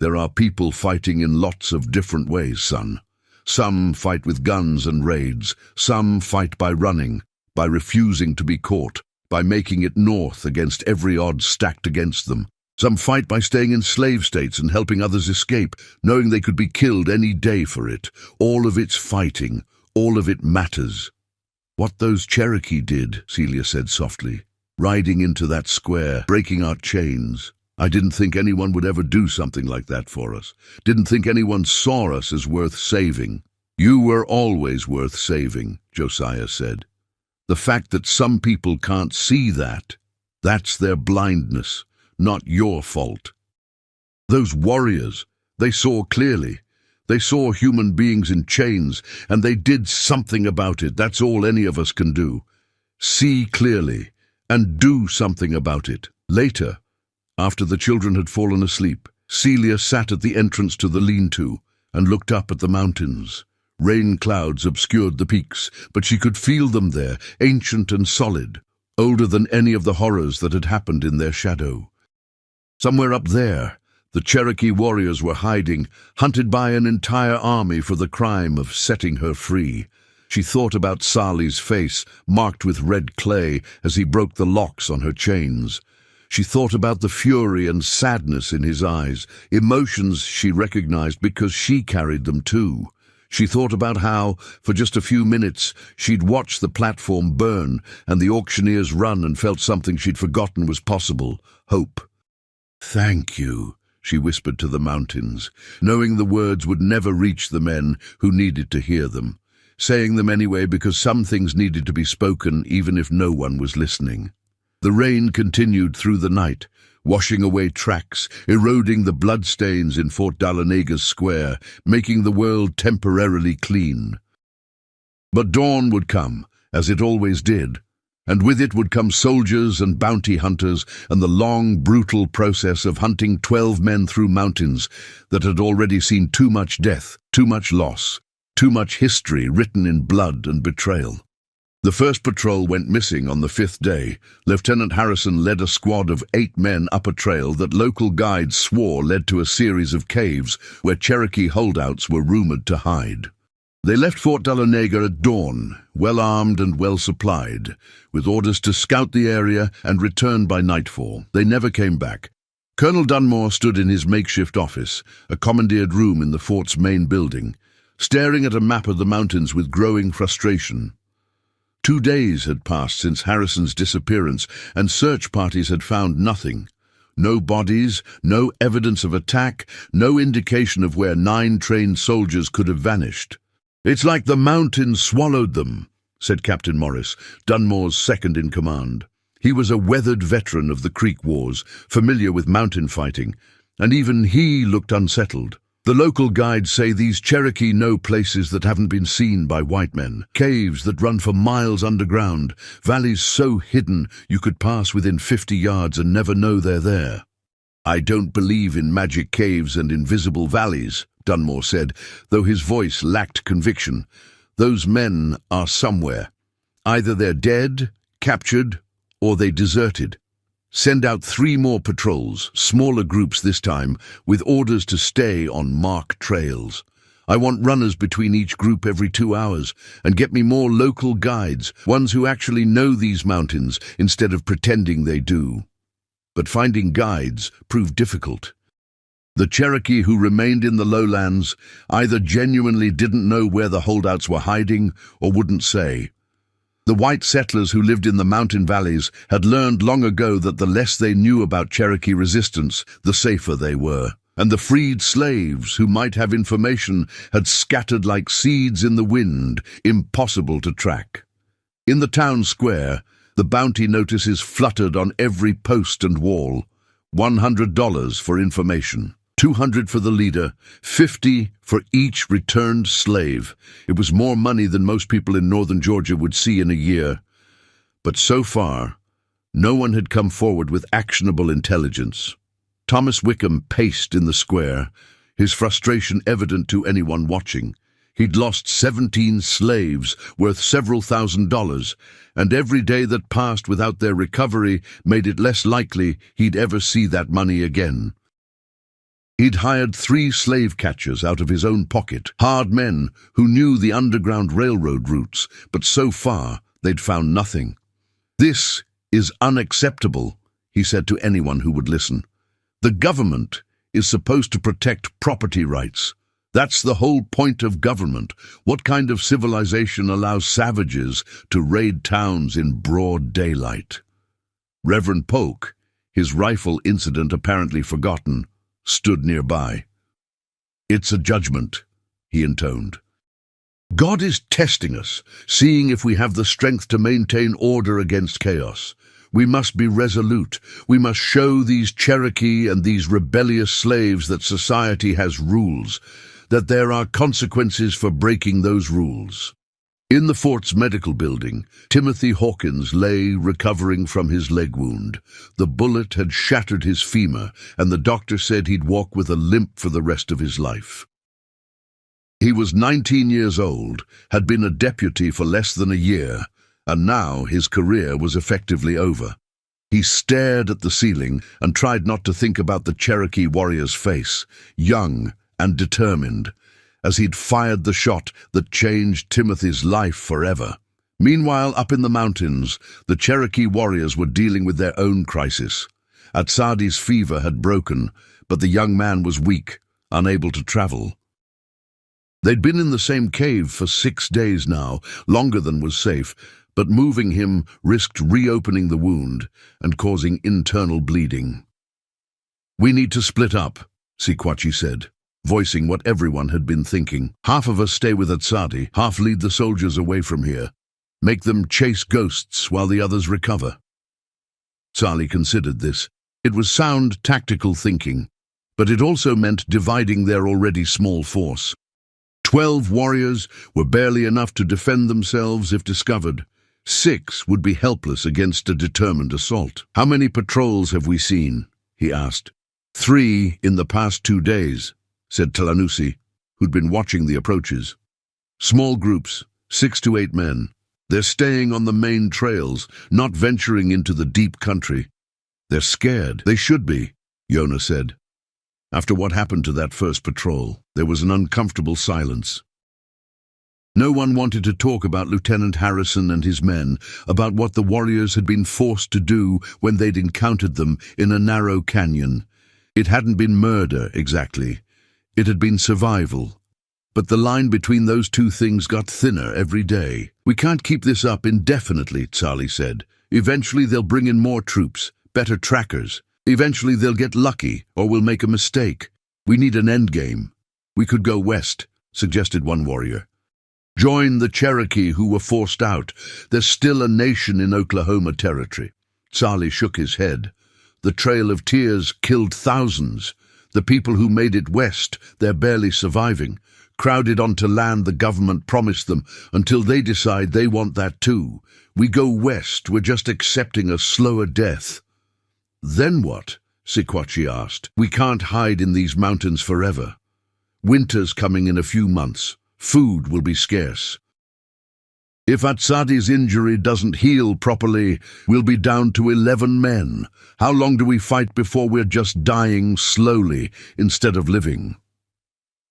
There are people fighting in lots of different ways, son. Some fight with guns and raids. Some fight by running, by refusing to be caught, by making it north against every odds stacked against them. Some fight by staying in slave states and helping others escape, knowing they could be killed any day for it. All of it's fighting. All of it matters. What those Cherokee did, Celia said softly, riding into that square, breaking our chains. I didn't think anyone would ever do something like that for us. Didn't think anyone saw us as worth saving. You were always worth saving, Josiah said. The fact that some people can't see that, that's their blindness, not your fault. Those warriors, they saw clearly. They saw human beings in chains, and they did something about it. That's all any of us can do. See clearly, and do something about it. Later, after the children had fallen asleep, Celia sat at the entrance to the lean-to and looked up at the mountains. Rain clouds obscured the peaks, but she could feel them there, ancient and solid, older than any of the horrors that had happened in their shadow. Somewhere up there, the Cherokee warriors were hiding, hunted by an entire army for the crime of setting her free. She thought about Sally's face, marked with red clay, as he broke the locks on her chains. She thought about the fury and sadness in his eyes, emotions she recognized because she carried them too. She thought about how, for just a few minutes, she'd watched the platform burn and the auctioneers run and felt something she'd forgotten was possible, hope. "Thank you," she whispered to the mountains, knowing the words would never reach the men who needed to hear them, saying them anyway because some things needed to be spoken even if no one was listening. The rain continued through the night, washing away tracks, eroding the bloodstains in Fort Dahloneg's square, making the world temporarily clean. But dawn would come, as it always did, and with it would come soldiers and bounty hunters and the long, brutal process of hunting 12 men through mountains that had already seen too much death, too much loss, too much history written in blood and betrayal. The first patrol went missing on the 5th day. Lieutenant Harrison led a squad of 8 men up a trail that local guides swore led to a series of caves where Cherokee holdouts were rumored to hide. They left Fort Dahlonega at dawn, well-armed and well-supplied, with orders to scout the area and return by nightfall. They never came back. Colonel Dunmore stood in his makeshift office, a commandeered room in the fort's main building, staring at a map of the mountains with growing frustration. 2 days had passed since Harrison's disappearance, and search parties had found nothing. No bodies, no evidence of attack, no indication of where 9 trained soldiers could have vanished. "It's like the mountains swallowed them," said Captain Morris, Dunmore's second-in-command. He was a weathered veteran of the Creek Wars, familiar with mountain fighting, and even he looked unsettled. "The local guides say these Cherokee know places that haven't been seen by white men, caves that run for miles underground, valleys so hidden you could pass within 50 yards and never know they're there." "I don't believe in magic caves and invisible valleys," Dunmore said, though his voice lacked conviction. "Those men are somewhere. Either they're dead, captured, or they deserted. Send out 3 more patrols, smaller groups this time, with orders to stay on marked trails. I want runners between each group every 2 hours, and get me more local guides, ones who actually know these mountains instead of pretending they do." But finding guides proved difficult. The Cherokee who remained in the lowlands either genuinely didn't know where the holdouts were hiding or wouldn't say. The white settlers who lived in the mountain valleys had learned long ago that the less they knew about Cherokee resistance, the safer they were. And the freed slaves who might have information had scattered like seeds in the wind, impossible to track. In the town square, the bounty notices fluttered on every post and wall. $100 for information. $200 for the leader, $50 for each returned slave. It was more money than most people in northern Georgia would see in a year. But so far, no one had come forward with actionable intelligence. Thomas Wickham paced in the square, his frustration evident to anyone watching. He'd lost 17 slaves worth several $1,000s, and every day that passed without their recovery made it less likely he'd ever see that money again. He'd hired 3 slave catchers out of his own pocket, hard men who knew the underground railroad routes, but so far they'd found nothing. "This is unacceptable," he said to anyone who would listen. "The government is supposed to protect property rights. That's the whole point of government. What kind of civilization allows savages to raid towns in broad daylight?" Reverend Polk, his rifle incident apparently forgotten, stood nearby. "It's a judgment," he intoned. "God is testing us, seeing if we have the strength to maintain order against chaos. We must be resolute. We must show these Cherokee and these rebellious slaves that society has rules, that there are consequences for breaking those rules." In the fort's medical building, Timothy Hawkins lay recovering from his leg wound. The bullet had shattered his femur, and the doctor said he'd walk with a limp for the rest of his life. He was 19 years old, had been a deputy for less than a year, and now his career was effectively over. He stared at the ceiling and tried not to think about the Cherokee warrior's face, young and determined, as he'd fired the shot that changed Timothy's life forever. Meanwhile, up in the mountains, the Cherokee warriors were dealing with their own crisis. Atsadi's fever had broken, but the young man was weak, unable to travel. They'd been in the same cave for 6 days now, longer than was safe, but moving him risked reopening the wound and causing internal bleeding. "We need to split up," Sequatchie said, voicing what everyone had been thinking. "Half of us stay with Atsadi, half lead the soldiers away from here. Make them chase ghosts while the others recover." Sali considered this. It was sound tactical thinking, but it also meant dividing their already small force. 12 warriors were barely enough to defend themselves if discovered. 6 would be helpless against a determined assault. "How many patrols have we seen?" he asked. 3 in the past 2 days, said Talanusi, who'd been watching the approaches. "Small groups, 6 to 8 men. They're staying on the main trails, not venturing into the deep country." "They're scared." "They should be," Yona said. After what happened to that first patrol, there was an uncomfortable silence. No one wanted to talk about Lieutenant Harrison and his men, about what the warriors had been forced to do when they'd encountered them in a narrow canyon. It hadn't been murder, exactly. It had been survival. But the line between those two things got thinner every day. "We can't keep this up indefinitely," Tsali said. "Eventually they'll bring in more troops, better trackers. Eventually they'll get lucky, or we'll make a mistake. We need an endgame." "We could go west," suggested one warrior. "Join the Cherokee who were forced out. There's still a nation in Oklahoma territory." Tsali shook his head. "The Trail of Tears killed thousands. The people who made it west, they're barely surviving, crowded onto land the government promised them until they decide they want that too. We go west, we're just accepting a slower death." "Then what?" Sequatchie asked. "We can't hide in these mountains forever. Winter's coming in a few months. Food will be scarce. If Atsadi's injury doesn't heal properly, we'll be down to 11 men. How long do we fight before we're just dying slowly instead of living?"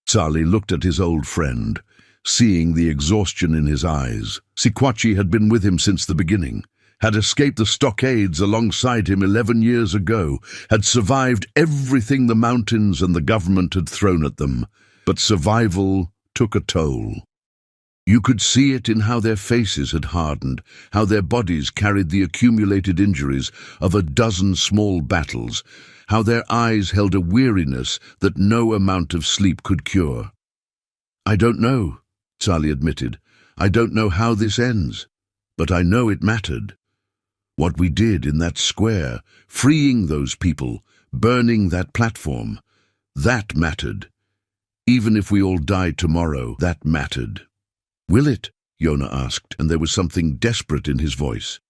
Tsali looked at his old friend, seeing the exhaustion in his eyes. Sequatchie had been with him since the beginning, had escaped the stockades alongside him 11 years ago, had survived everything the mountains and the government had thrown at them. But survival took a toll. You could see it in how their faces had hardened, how their bodies carried the accumulated injuries of a dozen small battles, how their eyes held a weariness that no amount of sleep could cure. "I don't know," Tsali admitted. "I don't know how this ends, but I know it mattered. What we did in that square, freeing those people, burning that platform, that mattered. Even if we all died tomorrow, that mattered." "Will it?" Yona asked, and there was something desperate in his voice.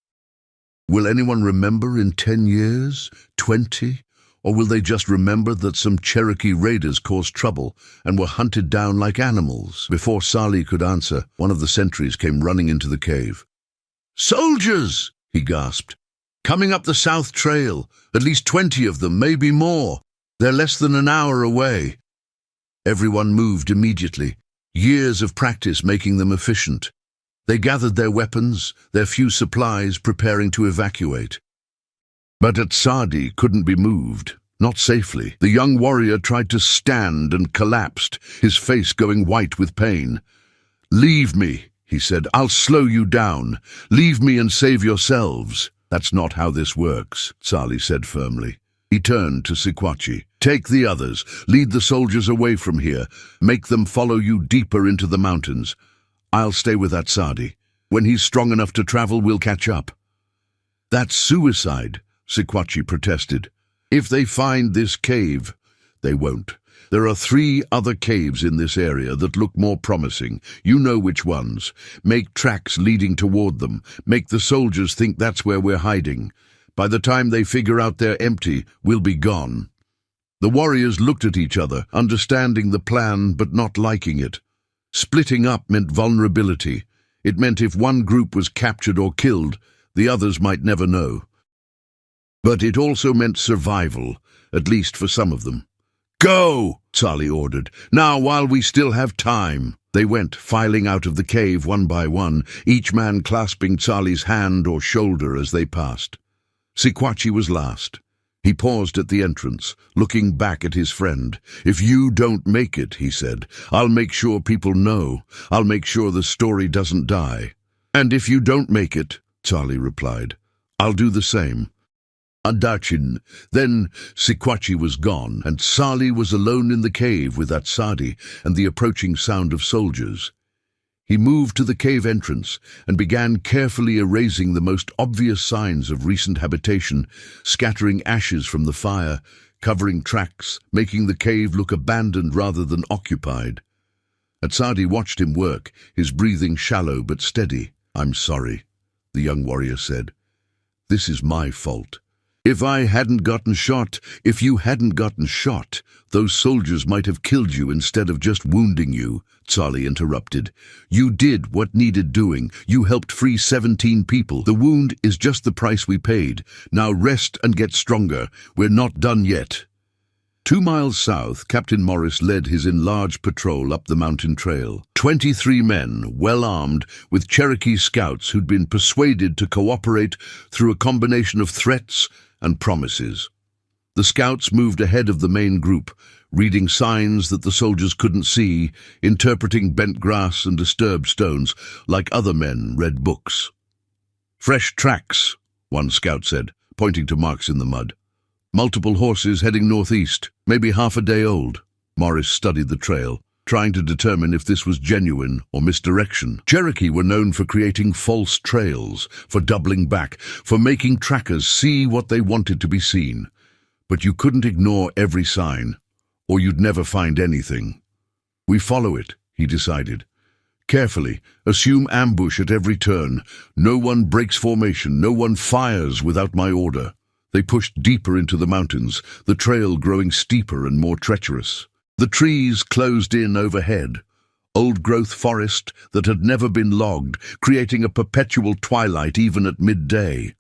"Will anyone remember in 10 years, 20? Or will they just remember that some Cherokee raiders caused trouble and were hunted down like animals?" Before Tsali could answer, one of the sentries came running into the cave. "Soldiers!" he gasped. "Coming up the South Trail, at least 20 of them, maybe more. They're less than an hour away." Everyone moved immediately, years of practice making them efficient. They gathered their weapons, their few supplies, preparing to evacuate. But Sadi couldn't be moved, not safely. The young warrior tried to stand and collapsed, his face going white with pain. "Leave me," he said. "I'll slow you down. Leave me and save yourselves." "That's not how this works," Sali said firmly. He turned to Sequachi. "Take the others. Lead the soldiers away from here. Make them follow you deeper into the mountains. I'll stay with Sadi. When he's strong enough to travel, we'll catch up." "That's suicide," Sequachi protested. "If they find this cave—" "They won't. There are 3 other caves in this area that look more promising. You know which ones. Make tracks leading toward them. Make the soldiers think that's where we're hiding. By the time they figure out they're empty, we'll be gone." The warriors looked at each other, understanding the plan but not liking it. Splitting up meant vulnerability. It meant if one group was captured or killed, the others might never know. But it also meant survival, at least for some of them. "Go!" Sali ordered. "Now, while we still have time." They went, filing out of the cave one by one, each man clasping Sali's hand or shoulder as they passed. Sequachi was last. He paused at the entrance, looking back at his friend. "If you don't make it," he said, "I'll make sure people know. I'll make sure the story doesn't die." "And if you don't make it," Sali replied, "I'll do the same." Adachin. Then Sequachi was gone, and Sali was alone in the cave with Sadi and the approaching sound of soldiers. He moved to the cave entrance and began carefully erasing the most obvious signs of recent habitation, scattering ashes from the fire, covering tracks, making the cave look abandoned rather than occupied. Sadi watched him work, his breathing shallow but steady. "I'm sorry," the young warrior said. "This is my fault. If you hadn't gotten shot, those soldiers might have killed you instead of just wounding you," Sali interrupted. "You did what needed doing. You helped free 17 people. The wound is just the price we paid. Now rest and get stronger. We're not done yet." 2 miles south, Captain Morris led his enlarged patrol up the mountain trail. 23 men, well armed, with Cherokee scouts who'd been persuaded to cooperate through a combination of threats and promises. The scouts moved ahead of the main group, reading signs that the soldiers couldn't see, interpreting bent grass and disturbed stones, like other men read books. "Fresh tracks," one scout said, pointing to marks in the mud. "Multiple horses heading northeast, maybe half a day old." Morris studied the trail, trying to determine if this was genuine or misdirection. Cherokee were known for creating false trails, for doubling back, for making trackers see what they wanted to be seen. But you couldn't ignore every sign, or you'd never find anything. "We follow it," he decided. "Carefully, assume ambush at every turn. No one breaks formation, no one fires without my order." They pushed deeper into the mountains, the trail growing steeper and more treacherous. The trees closed in overhead, old-growth forest that had never been logged, creating a perpetual twilight even at midday.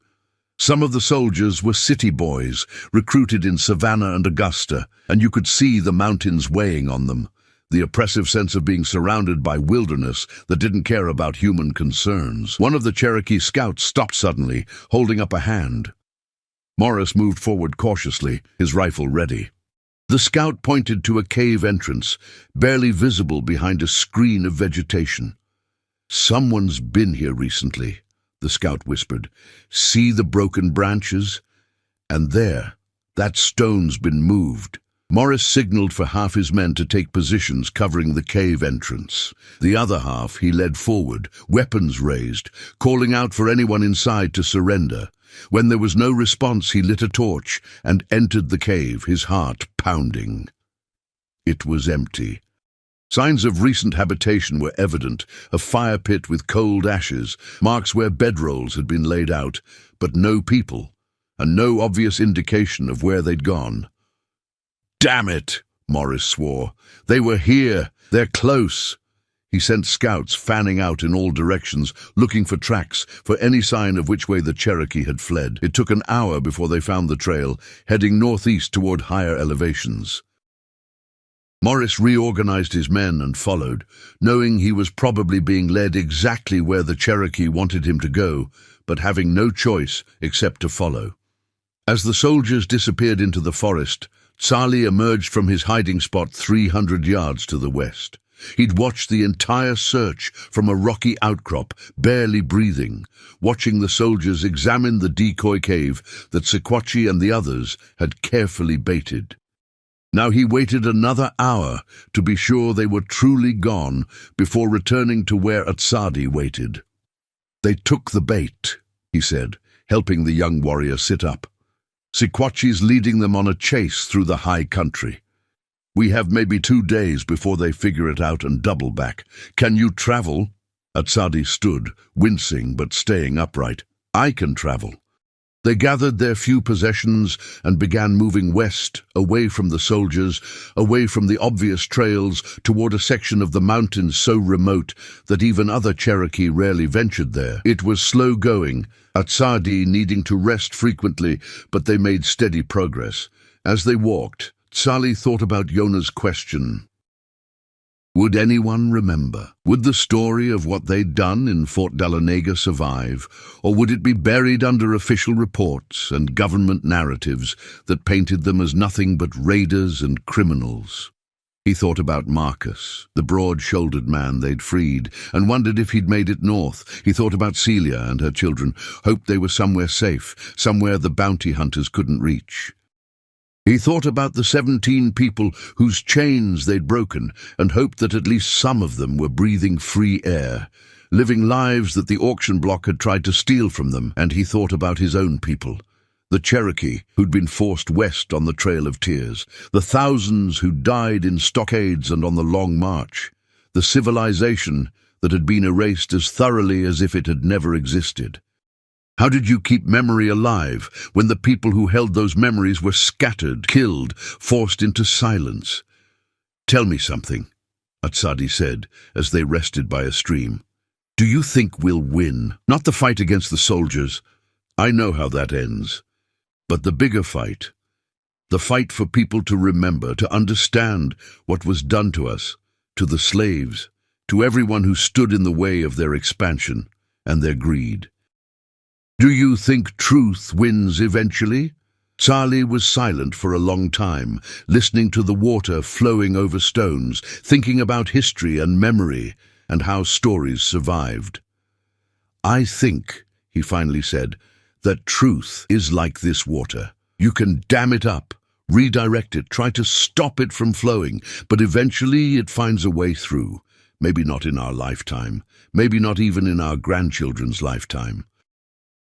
Some of the soldiers were city boys, recruited in Savannah and Augusta, and you could see the mountains weighing on them, the oppressive sense of being surrounded by wilderness that didn't care about human concerns. One of the Cherokee scouts stopped suddenly, holding up a hand. Morris moved forward cautiously, his rifle ready. The scout pointed to a cave entrance, barely visible behind a screen of vegetation. "Someone's been here recently," the scout whispered. "See the broken branches? And there, that stone's been moved." Morris signaled for half his men to take positions covering the cave entrance. The other half he led forward, weapons raised, calling out for anyone inside to surrender. When there was no response, he lit a torch and entered the cave, his heart pounding. It was empty. Signs of recent habitation were evident, a fire pit with cold ashes, marks where bedrolls had been laid out, but no people, and no obvious indication of where they'd gone. "Damn it!" Morris swore. "They were here. They're close." He sent scouts fanning out in all directions, looking for tracks, for any sign of which way the Cherokee had fled. It took an hour before they found the trail, heading northeast toward higher elevations. Morris reorganized his men and followed, knowing he was probably being led exactly where the Cherokee wanted him to go, but having no choice except to follow. As the soldiers disappeared into the forest, Tsali emerged from his hiding spot 300 yards to the west. He'd watched the entire search from a rocky outcrop, barely breathing, watching the soldiers examine the decoy cave that Sequatchie and the others had carefully baited. Now he waited another hour to be sure they were truly gone before returning to where Atsadi waited. "They took the bait," he said, helping the young warrior sit up. "Sequatchie's leading them on a chase through the high country. We have maybe 2 days before they figure it out and double back. Can you travel?" Atsadi stood, wincing but staying upright. "I can travel." They gathered their few possessions and began moving west, away from the soldiers, away from the obvious trails, toward a section of the mountains so remote that even other Cherokee rarely ventured there. It was slow going, Atsadi needing to rest frequently, but they made steady progress. As they walked, Tsali thought about Yona's question. Would anyone remember? Would the story of what they'd done in Fort Dahlonega survive, or would it be buried under official reports and government narratives that painted them as nothing but raiders and criminals? He thought about Marcus, the broad-shouldered man they'd freed, and wondered if he'd made it north. He thought about Celia and her children, hoped they were somewhere safe, somewhere the bounty hunters couldn't reach. He thought about the 17 people whose chains they'd broken and hoped that at least some of them were breathing free air, living lives that the auction block had tried to steal from them. And he thought about his own people, the Cherokee who'd been forced west on the Trail of Tears, the thousands who died in stockades and on the Long March, the civilization that had been erased as thoroughly as if it had never existed. How did you keep memory alive when the people who held those memories were scattered, killed, forced into silence? "Tell me something," Atsadi said as they rested by a stream. "Do you think we'll win? Not the fight against the soldiers. I know how that ends. But the bigger fight. The fight for people to remember, to understand what was done to us, to the slaves, to everyone who stood in the way of their expansion and their greed. Do you think truth wins eventually?" Tsali was silent for a long time, listening to the water flowing over stones, thinking about history and memory and how stories survived. "I think," he finally said, "that truth is like this water. You can dam it up, redirect it, try to stop it from flowing, but eventually it finds a way through. Maybe not in our lifetime, maybe not even in our grandchildren's lifetime.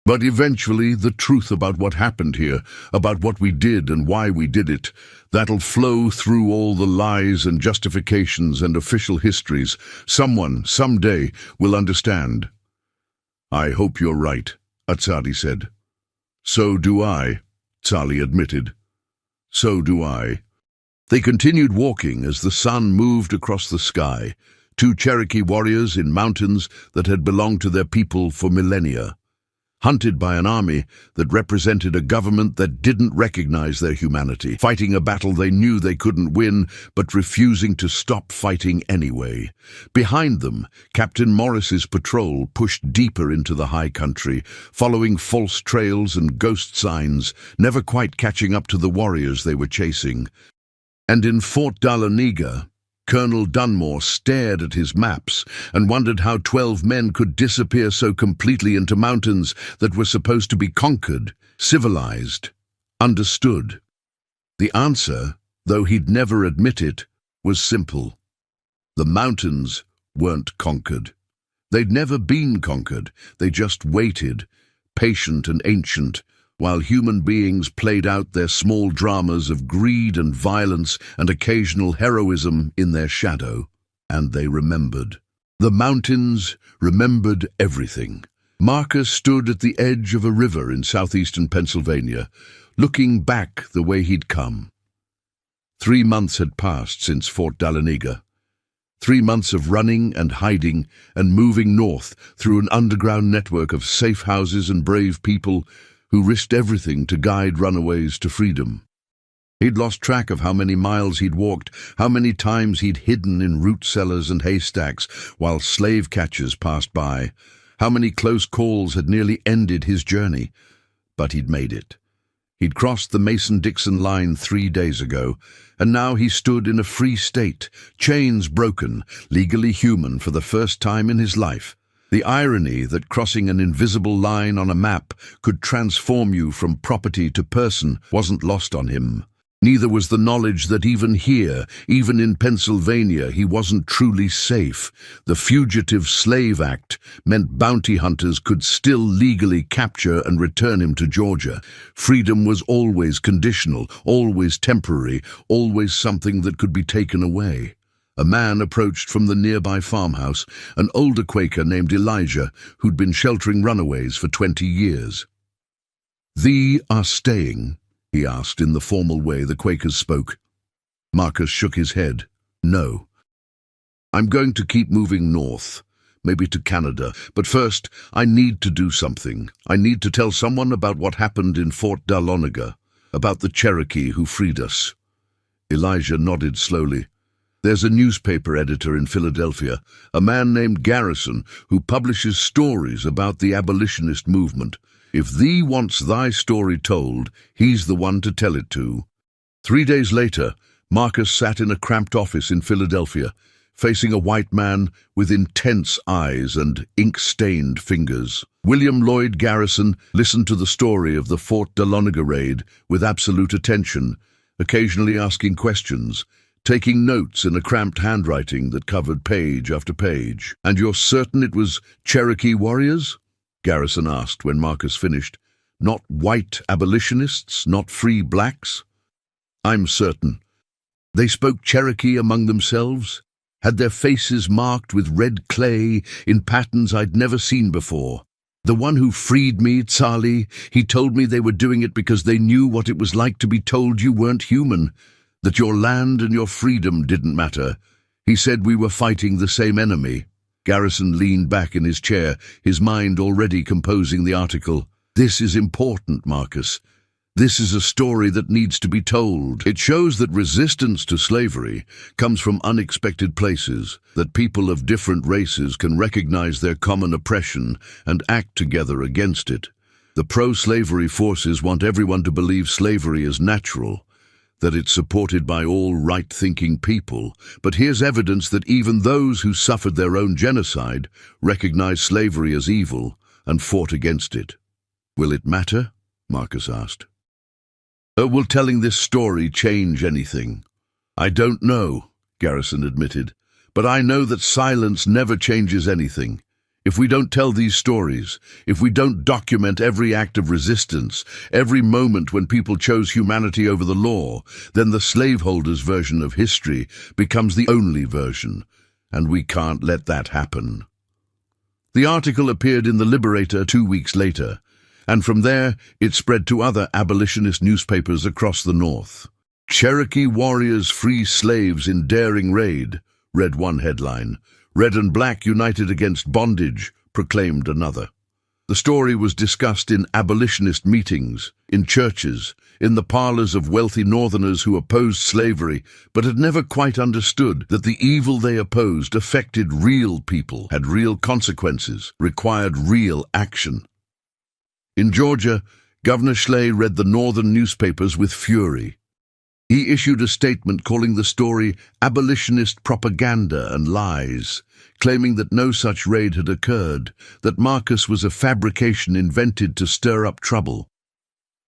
But eventually, the truth about what happened here, about what we did and why we did it, that'll flow through all the lies and justifications and official histories. Someone, someday, will understand." "I hope you're right," Atsadi said. "So do I," Tsali admitted. "So do I." They continued walking as the sun moved across the sky, 2 Cherokee warriors in mountains that had belonged to their people for millennia, hunted by an army that represented a government that didn't recognize their humanity, fighting a battle they knew they couldn't win, but refusing to stop fighting anyway. Behind them, Captain Morris's patrol pushed deeper into the high country, following false trails and ghost signs, never quite catching up to the warriors they were chasing. And in Fort Dahlonega, Colonel Dunmore stared at his maps and wondered how 12 men could disappear so completely into mountains that were supposed to be conquered, civilized, understood. The answer, though he'd never admit it, was simple. The mountains weren't conquered. They'd never been conquered. They just waited, patient and ancient, while human beings played out their small dramas of greed and violence and occasional heroism in their shadow. And they remembered. The mountains remembered everything. Marcus stood at the edge of a river in southeastern Pennsylvania, looking back the way he'd come. 3 months had passed since Fort Dahlonega. 3 months of running and hiding and moving north through an underground network of safe houses and brave people who risked everything to guide runaways to freedom. He'd lost track of how many miles he'd walked, how many times he'd hidden in root cellars and haystacks while slave catchers passed by, how many close calls had nearly ended his journey. But he'd made it. He'd crossed the Mason-Dixon line 3 days ago, and now he stood in a free state, chains broken, legally human for the first time in his life. The irony that crossing an invisible line on a map could transform you from property to person wasn't lost on him. Neither was the knowledge that even here, even in Pennsylvania, he wasn't truly safe. The Fugitive Slave Act meant bounty hunters could still legally capture and return him to Georgia. Freedom was always conditional, always temporary, always something that could be taken away. A man approached from the nearby farmhouse, an older Quaker named Elijah, who'd been sheltering runaways for 20 years. "Thee are staying?" he asked in the formal way the Quakers spoke. Marcus shook his head. "No. I'm going to keep moving north, maybe to Canada, but first I need to do something. I need to tell someone about what happened in Fort Dahlonega, about the Cherokee who freed us." Elijah nodded slowly. "There's a newspaper editor in Philadelphia, a man named Garrison, who publishes stories about the abolitionist movement. If thee wants thy story told, he's the one to tell it to." 3 days later, Marcus sat in a cramped office in Philadelphia, facing a white man with intense eyes and ink-stained fingers. William Lloyd Garrison listened to the story of the Fort Dahlonega raid with absolute attention, occasionally asking questions, taking notes in a cramped handwriting that covered page after page. "And you're certain it was Cherokee warriors?" Garrison asked when Marcus finished. "Not white abolitionists, not free blacks?" "I'm certain. They spoke Cherokee among themselves, had their faces marked with red clay in patterns I'd never seen before. The one who freed me, Tsali, he told me they were doing it because they knew what it was like to be told you weren't human, that your land and your freedom didn't matter. He said we were fighting the same enemy." Garrison leaned back in his chair, his mind already composing the article. "This is important, Marcus. This is a story that needs to be told. It shows that resistance to slavery comes from unexpected places, that people of different races can recognize their common oppression and act together against it. The pro-slavery forces want everyone to believe slavery is natural, that it's supported by all right-thinking people, but here's evidence that even those who suffered their own genocide recognized slavery as evil and fought against it." "Will it matter?" Marcus asked. Will telling this story change anything?" "I don't know," Garrison admitted, "but I know that silence never changes anything. If we don't tell these stories, if we don't document every act of resistance, every moment when people chose humanity over the law, then the slaveholders' version of history becomes the only version, and we can't let that happen." The article appeared in The Liberator 2 weeks later, and from there it spread to other abolitionist newspapers across the North. "Cherokee warriors free slaves in daring raid," read one headline. "Red and black united against bondage," proclaimed another. The story was discussed in abolitionist meetings, in churches, in the parlors of wealthy Northerners who opposed slavery, but had never quite understood that the evil they opposed affected real people, had real consequences, required real action. In Georgia, Governor Schley read the Northern newspapers with fury. He issued a statement calling the story abolitionist propaganda and lies, claiming that no such raid had occurred, that Marcus was a fabrication invented to stir up trouble.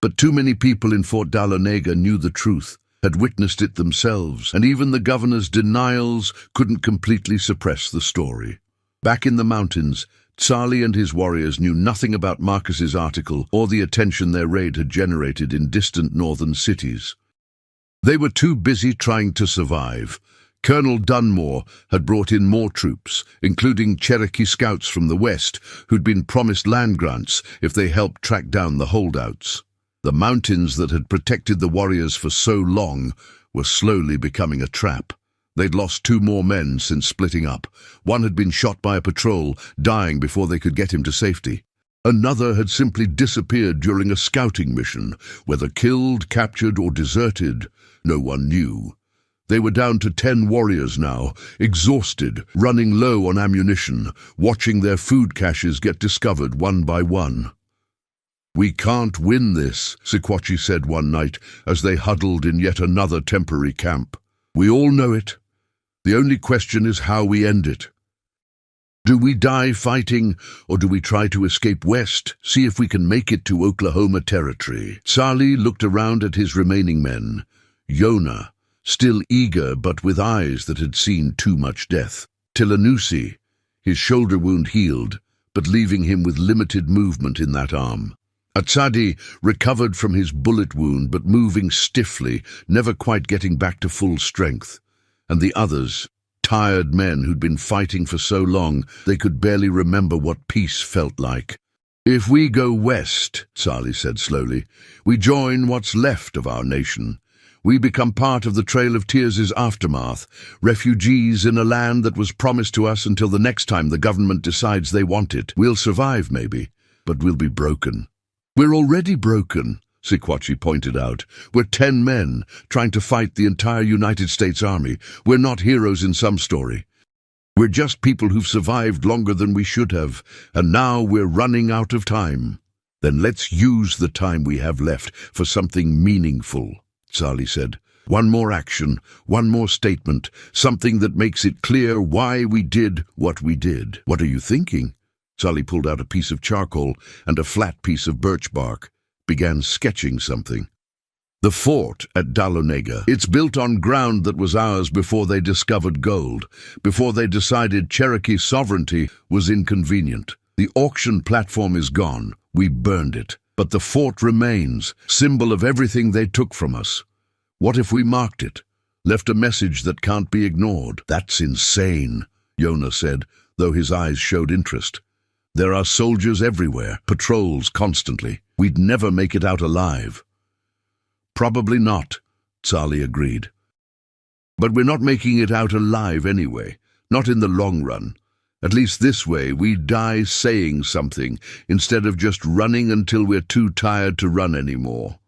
But too many people in Fort Dahlonega knew the truth, had witnessed it themselves, and even the governor's denials couldn't completely suppress the story. Back in the mountains, Tsali and his warriors knew nothing about Marcus's article or the attention their raid had generated in distant northern cities. They were too busy trying to survive. Colonel Dunmore had brought in more troops, including Cherokee scouts from the west who'd been promised land grants if they helped track down the holdouts. The mountains that had protected the warriors for so long were slowly becoming a trap. They'd lost 2 more men since splitting up. One had been shot by a patrol, dying before they could get him to safety. Another had simply disappeared during a scouting mission. Whether killed, captured, or deserted, no one knew. They were down to 10 warriors now, exhausted, running low on ammunition, watching their food caches get discovered one by one. "We can't win this," Sequatchie said one night as they huddled in yet another temporary camp. "We all know it. The only question is how we end it. Do we die fighting, or do we try to escape west, see if we can make it to Oklahoma territory?" Tzali looked around at his remaining men. Yonah, still eager but with eyes that had seen too much death. Tilanusi, his shoulder wound healed, but leaving him with limited movement in that arm. Atsadi recovered from his bullet wound but moving stiffly, never quite getting back to full strength. And the others, tired men who'd been fighting for so long they could barely remember what peace felt like. "If we go west," Tzali said slowly, "we join what's left of our nation. We become part of the Trail of Tears' aftermath, refugees in a land that was promised to us until the next time the government decides they want it. We'll survive, maybe, but we'll be broken." "We're already broken," Sequatchie pointed out. "We're 10 men trying to fight the entire United States Army. We're not heroes in some story. We're just people who've survived longer than we should have, and now we're running out of time." "Then let's use the time we have left for something meaningful," Tzali said. "One more action, one more statement, something that makes it clear why we did what we did." "What are you thinking?" Tzali pulled out a piece of charcoal and a flat piece of birch bark, began sketching something. "The fort at Dahlonega. It's built on ground that was ours before they discovered gold, before they decided Cherokee sovereignty was inconvenient. The auction platform is gone. We burned it. But the fort remains, symbol of everything they took from us. What if we marked it, left a message that can't be ignored?" "That's insane," Yonah said, though his eyes showed interest. "There are soldiers everywhere, patrols constantly. We'd never make it out alive." "Probably not," Tzali agreed. "But we're not making it out alive anyway, not in the long run. At least this way we die saying something, instead of just running until we're too tired to run anymore."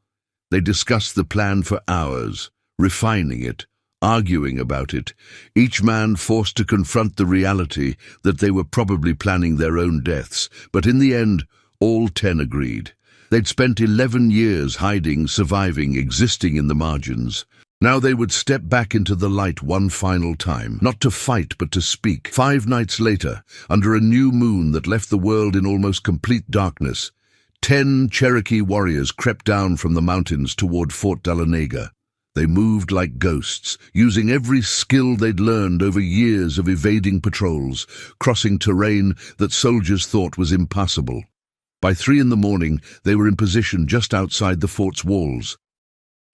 They discussed the plan for hours, refining it, arguing about it, each man forced to confront the reality that they were probably planning their own deaths. But in the end, all 10 agreed. They'd spent 11 years hiding, surviving, existing in the margins. Now they would step back into the light one final time, not to fight but to speak. 5 nights later, under a new moon that left the world in almost complete darkness, 10 Cherokee warriors crept down from the mountains toward Fort Dahlonega. They moved like ghosts, using every skill they'd learned over years of evading patrols, crossing terrain that soldiers thought was impassable. By 3 in the morning, they were in position just outside the fort's walls.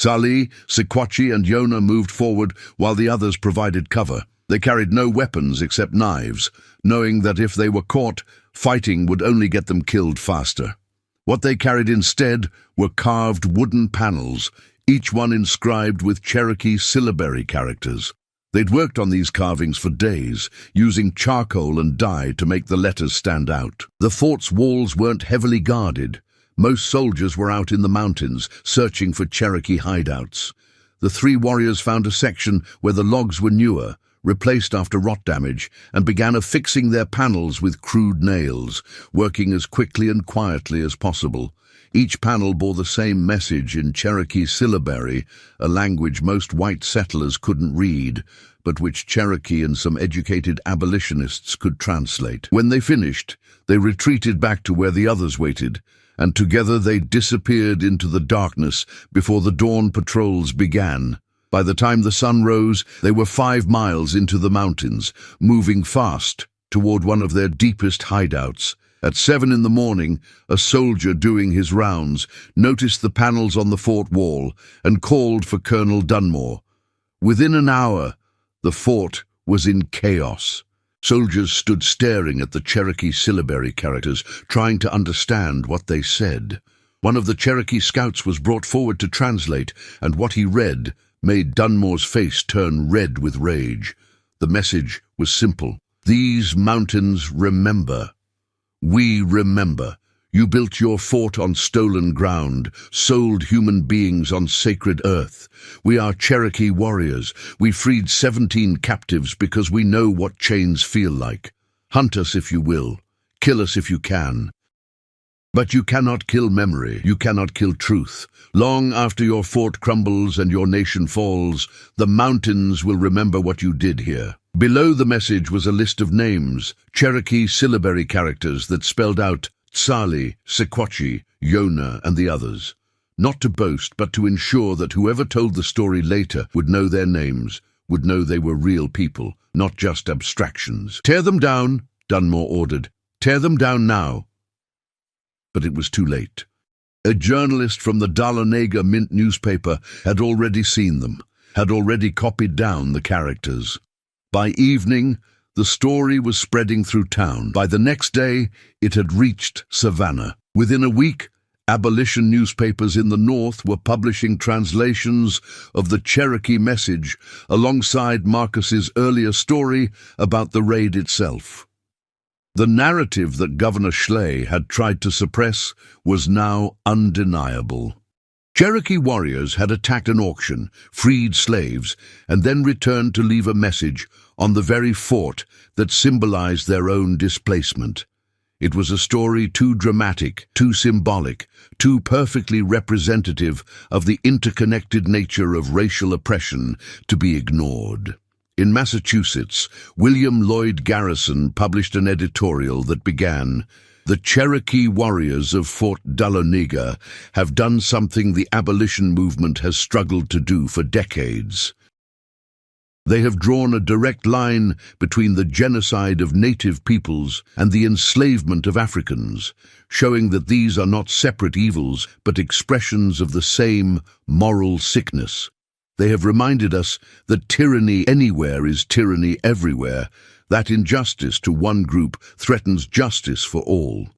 Tzali, Sequatchie, and Yonah moved forward while the others provided cover. They carried no weapons except knives, knowing that if they were caught, fighting would only get them killed faster. What they carried instead were carved wooden panels, each one inscribed with Cherokee syllabary characters. They'd worked on these carvings for days, using charcoal and dye to make the letters stand out. The fort's walls weren't heavily guarded. Most soldiers were out in the mountains, searching for Cherokee hideouts. The 3 warriors found a section where the logs were newer, replaced after rot damage, and began affixing their panels with crude nails, working as quickly and quietly as possible. Each panel bore the same message in Cherokee syllabary, a language most white settlers couldn't read, but which Cherokee and some educated abolitionists could translate. When they finished, they retreated back to where the others waited, and together they disappeared into the darkness before the dawn patrols began. By the time the sun rose, they were 5 miles into the mountains, moving fast toward one of their deepest hideouts. At 7 in the morning, a soldier doing his rounds noticed the panels on the fort wall and called for Colonel Dunmore. Within an hour, the fort was in chaos. Soldiers stood staring at the Cherokee syllabary characters, trying to understand what they said. One of the Cherokee scouts was brought forward to translate, and what he read made Dunmore's face turn red with rage. The message was simple. These mountains remember. We remember. You built your fort on stolen ground, sold human beings on sacred earth. We are Cherokee warriors. We freed 17 captives because we know what chains feel like. Hunt us if you will. Kill us if you can. But you cannot kill memory. You cannot kill truth. Long after your fort crumbles and your nation falls, the mountains will remember what you did here. Below the message was a list of names, Cherokee syllabary characters that spelled out Tsali, Sequatchie, Yona, and the others. Not to boast, but to ensure that whoever told the story later would know their names, would know they were real people, not just abstractions. "Tear them down," Dunmore ordered. "Tear them down now." But it was too late. A journalist from the Dahlonega Mint newspaper had already seen them, had already copied down the characters. By evening, the story was spreading through town. By the next day, it had reached Savannah. Within a week, abolition newspapers in the North were publishing translations of the Cherokee message alongside Marcus's earlier story about the raid itself. The narrative that Governor Schley had tried to suppress was now undeniable. Cherokee warriors had attacked an auction, freed slaves, and then returned to leave a message on the very fort that symbolized their own displacement. It was a story too dramatic, too symbolic, too perfectly representative of the interconnected nature of racial oppression to be ignored. In Massachusetts, William Lloyd Garrison published an editorial that began, "The Cherokee warriors of Fort Dahlonega have done something the abolition movement has struggled to do for decades. They have drawn a direct line between the genocide of native peoples and the enslavement of Africans, showing that these are not separate evils but expressions of the same moral sickness. They have reminded us that tyranny anywhere is tyranny everywhere, that injustice to one group threatens justice for all."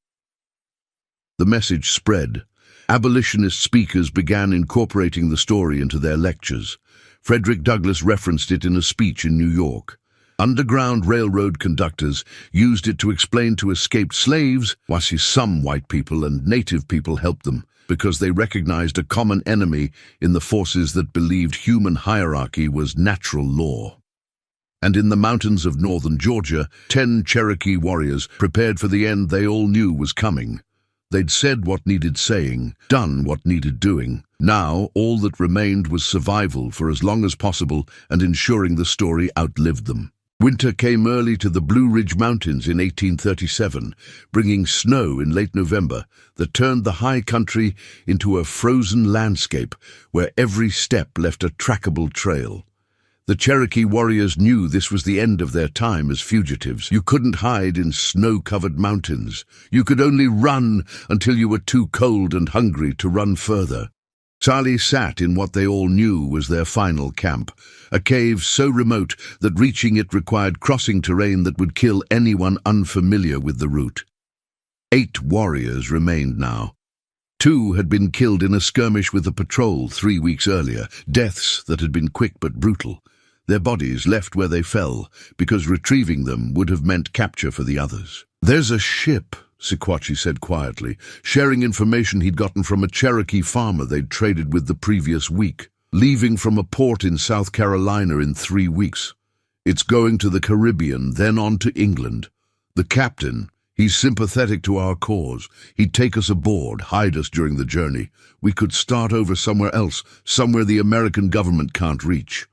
The message spread. Abolitionist speakers began incorporating the story into their lectures. Frederick Douglass referenced it in a speech in New York. Underground Railroad conductors used it to explain to escaped slaves why some white people and native people helped them, because they recognized a common enemy in the forces that believed human hierarchy was natural law. And in the mountains of northern Georgia, 10 Cherokee warriors prepared for the end they all knew was coming. They'd said what needed saying, done what needed doing. Now, all that remained was survival for as long as possible and ensuring the story outlived them. Winter came early to the Blue Ridge Mountains in 1837, bringing snow in late November that turned the high country into a frozen landscape where every step left a trackable trail. The Cherokee warriors knew this was the end of their time as fugitives. You couldn't hide in snow-covered mountains. You could only run until you were too cold and hungry to run further. Tsali sat in what they all knew was their final camp, a cave so remote that reaching it required crossing terrain that would kill anyone unfamiliar with the route. 8 warriors remained now. 2 had been killed in a skirmish with the patrol 3 weeks earlier, deaths that had been quick but brutal. Their bodies left where they fell, because retrieving them would have meant capture for the others. "There's a ship," Sequatchie said quietly, sharing information he'd gotten from a Cherokee farmer they'd traded with the previous week, leaving from a port in South Carolina in 3 weeks. "It's going to the Caribbean, then on to England. The captain, he's sympathetic to our cause. He'd take us aboard, hide us during the journey. We could start over somewhere else, somewhere the American government can't reach."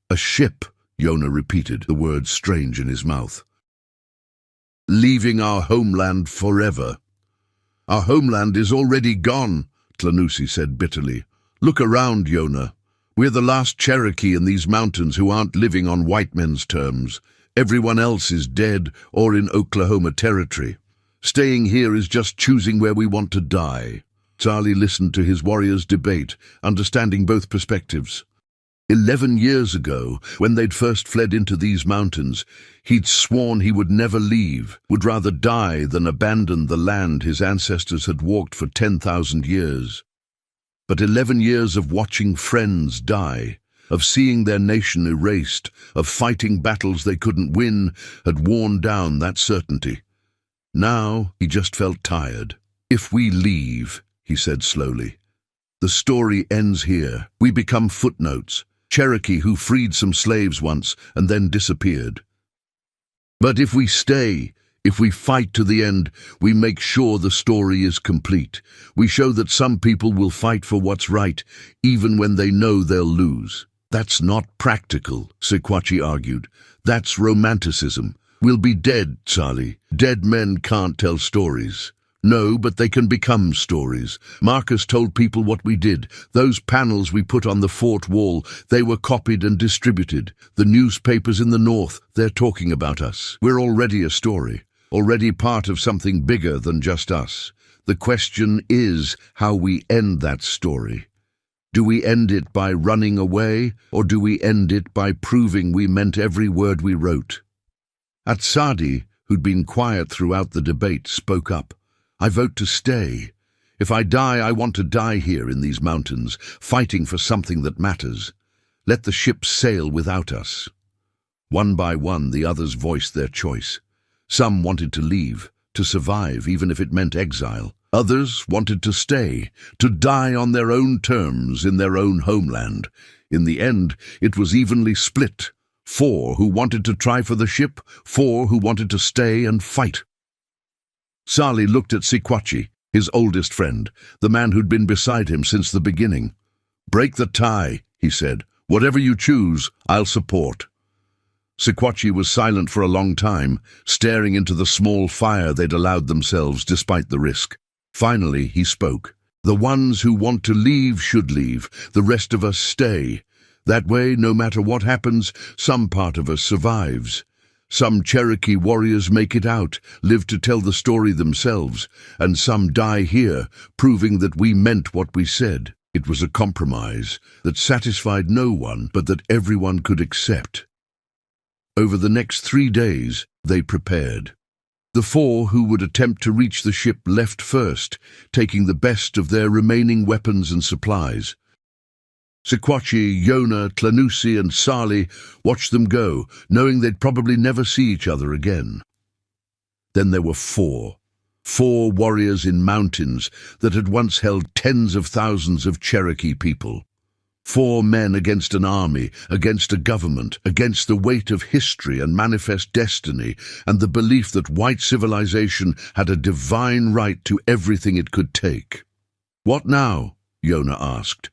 "A ship," Yona repeated, the words strange in his mouth. "Leaving our homeland forever." "Our homeland is already gone," Tlanusi said bitterly. "Look around, Yona. We're the last Cherokee in these mountains who aren't living on white men's terms. Everyone else is dead or in Oklahoma territory. Staying here is just choosing where we want to die." Tsali listened to his warriors debate, understanding both perspectives. 11 years ago, when they'd first fled into these mountains, he'd sworn he would never leave, would rather die than abandon the land his ancestors had walked for 10,000 years. But 11 years of watching friends die, of seeing their nation erased, of fighting battles they couldn't win, had worn down that certainty. Now he just felt tired. "If we leave," he said slowly, "the story ends here. We become footnotes. Cherokee who freed some slaves once and then disappeared. But if we stay, if we fight to the end, we make sure the story is complete. We show that some people will fight for what's right, even when they know they'll lose." "That's not practical," Sequatchie argued. "That's romanticism. We'll be dead, Charlie. Dead men can't tell stories." "No, but they can become stories. Marcus told people what we did. Those panels we put on the fort wall, they were copied and distributed. The newspapers in the north, they're talking about us. We're already a story, already part of something bigger than just us. The question is how we end that story. Do we end it by running away, or do we end it by proving we meant every word we wrote?" Atsadi, who'd been quiet throughout the debate, spoke up. "I vote to stay. If I die, I want to die here in these mountains, fighting for something that matters. Let the ships sail without us." One by one, the others voiced their choice. Some wanted to leave, to survive, even if it meant exile. Others wanted to stay, to die on their own terms in their own homeland. In the end, it was evenly split. 4 who wanted to try for the ship, 4 who wanted to stay and fight. Sali looked at Sequatchie, his oldest friend, the man who'd been beside him since the beginning. "Break the tie," he said. "Whatever you choose, I'll support." Sequatchie was silent for a long time, staring into the small fire they'd allowed themselves despite the risk. Finally, he spoke. "The ones who want to leave should leave. The rest of us stay. That way, no matter what happens, some part of us survives. Some Cherokee warriors make it out, live to tell the story themselves, and some die here, proving that we meant what we said." It was a compromise that satisfied no one, but that everyone could accept. Over the next 3 days, they prepared. The 4 who would attempt to reach the ship left first, taking the best of their remaining weapons and supplies. Sequatchie, Yona, Tlanusi, and Sali watched them go, knowing they'd probably never see each other again. Then there were 4 warriors in mountains that had once held tens of thousands of Cherokee people. 4 men against an army, against a government, against the weight of history and manifest destiny, and the belief that white civilization had a divine right to everything it could take. "What now?" Yona asked.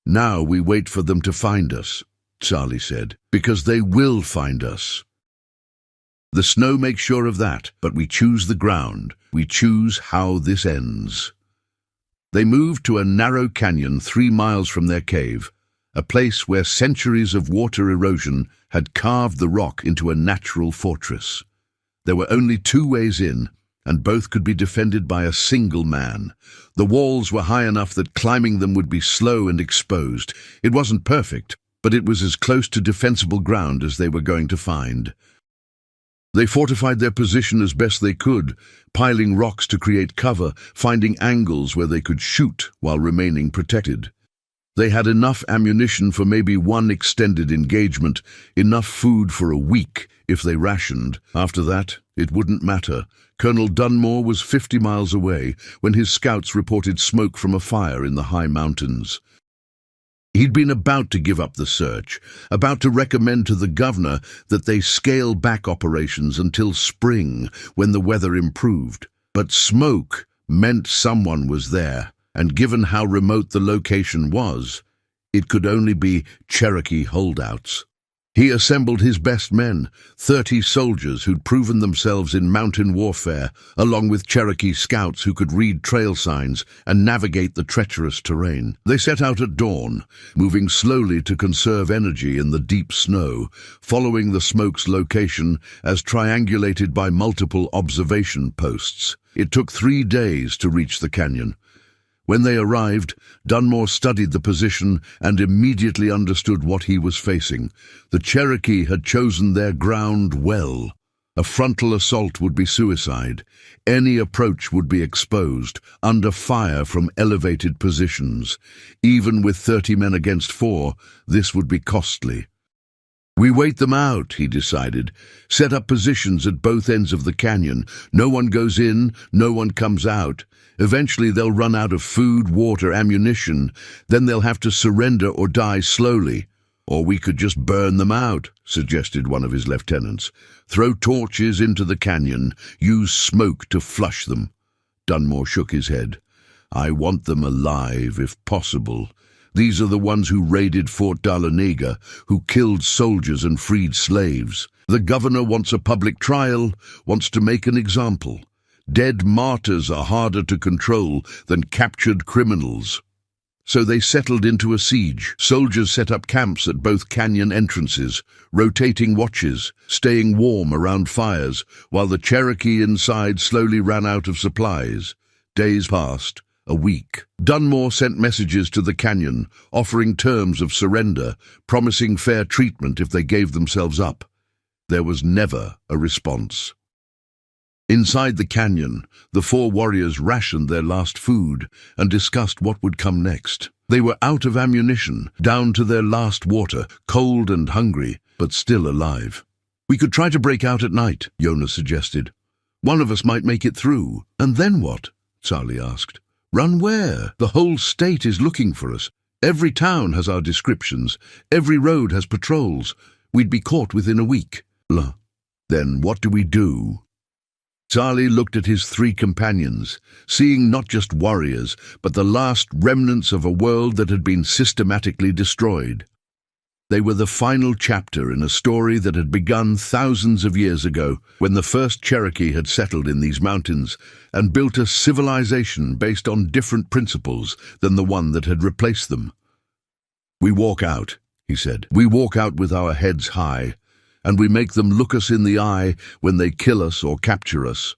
"Now we wait for them to find us," Sali said, "because they will find us. The snow makes sure of that, but we choose the ground. We choose how this ends." They moved to a narrow canyon 3 miles from their cave, a place where centuries of water erosion had carved the rock into a natural fortress. There were only 2 ways in, and both could be defended by a single man. The walls were high enough that climbing them would be slow and exposed. It wasn't perfect, but it was as close to defensible ground as they were going to find. They fortified their position as best they could, piling rocks to create cover, finding angles where they could shoot while remaining protected. They had enough ammunition for maybe 1 extended engagement, enough food for a week if they rationed. After that, it wouldn't matter. Colonel Dunmore was 50 miles away when his scouts reported smoke from a fire in the high mountains. He'd been about to give up the search, about to recommend to the governor that they scale back operations until spring, when the weather improved. But smoke meant someone was there, and given how remote the location was, it could only be Cherokee holdouts. He assembled his best men, 30 soldiers who'd proven themselves in mountain warfare, along with Cherokee scouts who could read trail signs and navigate the treacherous terrain. They set out at dawn, moving slowly to conserve energy in the deep snow, following the smoke's location as triangulated by multiple observation posts. It took 3 days to reach the canyon. When they arrived, Dunmore studied the position and immediately understood what he was facing. The Cherokee had chosen their ground well. A frontal assault would be suicide. Any approach would be exposed, under fire from elevated positions. Even with 30 men against 4, this would be costly. We wait them out, he decided. Set up positions at both ends of the canyon. No one goes in, no one comes out. Eventually they'll run out of food, water, ammunition. Then they'll have to surrender or die slowly. Or we could just burn them out, suggested one of his lieutenants. Throw torches into the canyon, use smoke to flush them. Dunmore shook his head. I want them alive, if possible. These are the ones who raided Fort Dahlonega, who killed soldiers and freed slaves. The governor wants a public trial, wants to make an example. Dead martyrs are harder to control than captured criminals. So they settled into a siege. Soldiers set up camps at both canyon entrances, rotating watches, staying warm around fires, while the Cherokee inside slowly ran out of supplies. Days passed. A week. Dunmore sent messages to the canyon, offering terms of surrender, promising fair treatment if they gave themselves up. There was never a response. Inside the canyon, the 4 warriors rationed their last food and discussed what would come next. They were out of ammunition, down to their last water, cold and hungry, but still alive. We could try to break out at night, Jonas suggested. One of us might make it through. And then what? Charlie asked. Run where? The whole state is looking for us. Every town has our descriptions. Every road has patrols. We'd be caught within a week. Then what do we do? Charlie looked at his 3 companions, seeing not just warriors, but the last remnants of a world that had been systematically destroyed. They were the final chapter in a story that had begun thousands of years ago, when the first Cherokee had settled in these mountains and built a civilization based on different principles than the one that had replaced them. We walk out, he said. We walk out with our heads high, and we make them look us in the eye when they kill us or capture us.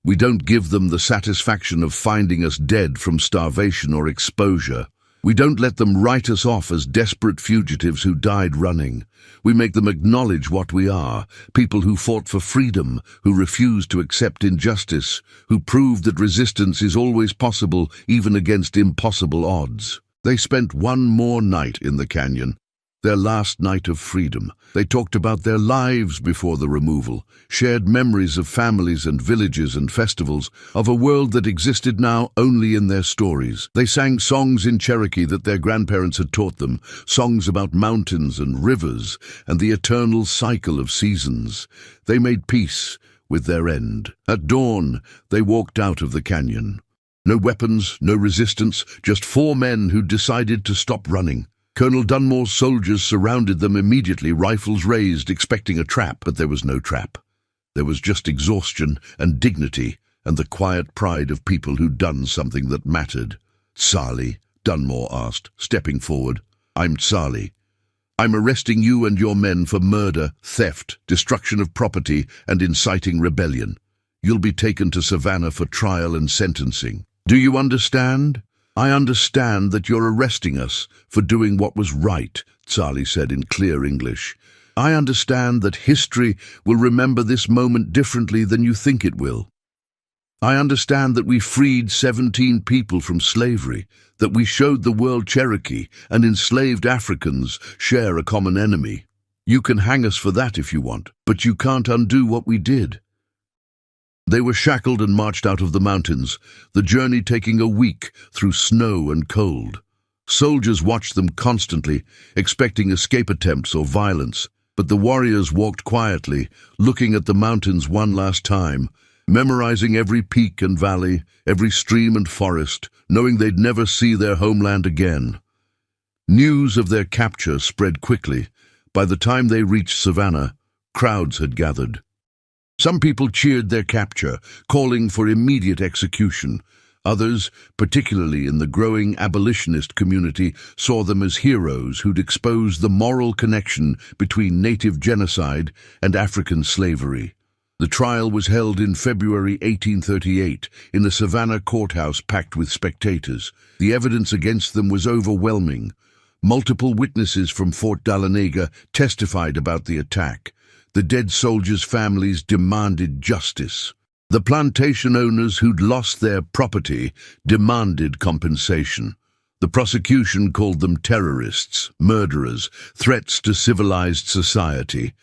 We don't give them the satisfaction of finding us dead from starvation or exposure. We don't let them write us off as desperate fugitives who died running. We make them acknowledge what we are, people who fought for freedom, who refused to accept injustice, who proved that resistance is always possible even against impossible odds. They spent one more night in the canyon, their last night of freedom. They talked about their lives before the removal, shared memories of families and villages and festivals, of a world that existed now only in their stories. They sang songs in Cherokee that their grandparents had taught them, songs about mountains and rivers and the eternal cycle of seasons. They made peace with their end. At dawn, they walked out of the canyon. No weapons, no resistance, just 4 men who decided to stop running. Colonel Dunmore's soldiers surrounded them immediately, rifles raised, expecting a trap, but there was no trap. There was just exhaustion and dignity and the quiet pride of people who'd done something that mattered. Charlie, Dunmore asked, stepping forward. I'm Charlie. I'm arresting you and your men for murder, theft, destruction of property, and inciting rebellion. You'll be taken to Savannah for trial and sentencing. Do you understand? I understand that you're arresting us for doing what was right, Charlie said in clear English. I understand that history will remember this moment differently than you think it will. I understand that we freed 17 people from slavery, that we showed the world Cherokee and enslaved Africans share a common enemy. You can hang us for that if you want, but you can't undo what we did. They were shackled and marched out of the mountains, the journey taking a week through snow and cold. Soldiers watched them constantly, expecting escape attempts or violence, but the warriors walked quietly, looking at the mountains one last time, memorizing every peak and valley, every stream and forest, knowing they'd never see their homeland again. News of their capture spread quickly. By the time they reached Savannah, crowds had gathered. Some people cheered their capture, calling for immediate execution. Others, particularly in the growing abolitionist community, saw them as heroes who'd exposed the moral connection between native genocide and African slavery. The trial was held in February 1838 in the Savannah courthouse packed with spectators. The evidence against them was overwhelming. Multiple witnesses from Fort Dahlonega testified about the attack. The dead soldiers' families demanded justice. The plantation owners who'd lost their property demanded compensation. The prosecution called them terrorists, murderers, threats to civilized society.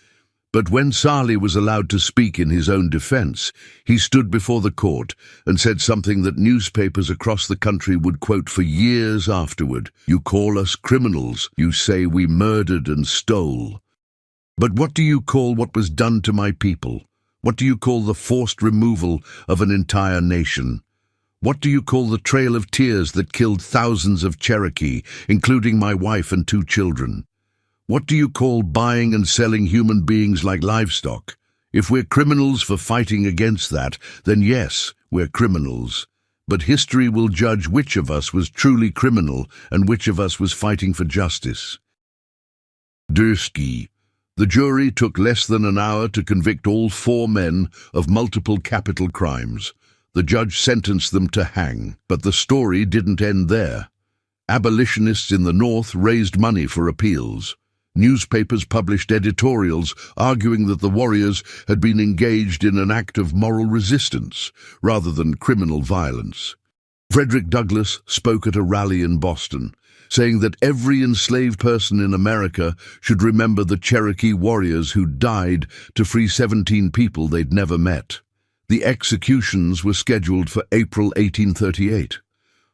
But when Salih was allowed to speak in his own defense, he stood before the court and said something that newspapers across the country would quote for years afterward. "You call us criminals. You say we murdered and stole. But what do you call what was done to my people? What do you call the forced removal of an entire nation? What do you call the trail of tears that killed thousands of Cherokee, including my wife and 2 children? What do you call buying and selling human beings like livestock? If we're criminals for fighting against that, then yes, we're criminals. But history will judge which of us was truly criminal and which of us was fighting for justice." Durski. The jury took less than an hour to convict all 4 men of multiple capital crimes. The judge sentenced them to hang, but the story didn't end there. Abolitionists in the North raised money for appeals. Newspapers published editorials arguing that the warriors had been engaged in an act of moral resistance rather than criminal violence. Frederick Douglass spoke at a rally in Boston, saying that every enslaved person in America should remember the Cherokee warriors who died to free 17 people they'd never met. The executions were scheduled for April 1838.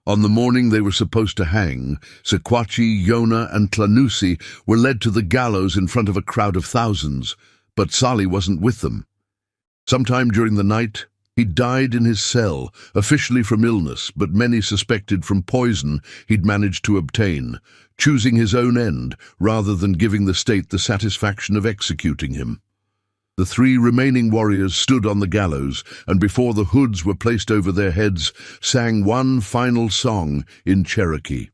On the morning they were supposed to hang, Sequatchie, Yonah, and Tlanusi were led to the gallows in front of a crowd of thousands, but Salih wasn't with them. Sometime during the night, he died in his cell, officially from illness, but many suspected from poison he'd managed to obtain, choosing his own end rather than giving the state the satisfaction of executing him. The 3 remaining warriors stood on the gallows, and before the hoods were placed over their heads, sang one final song in Cherokee.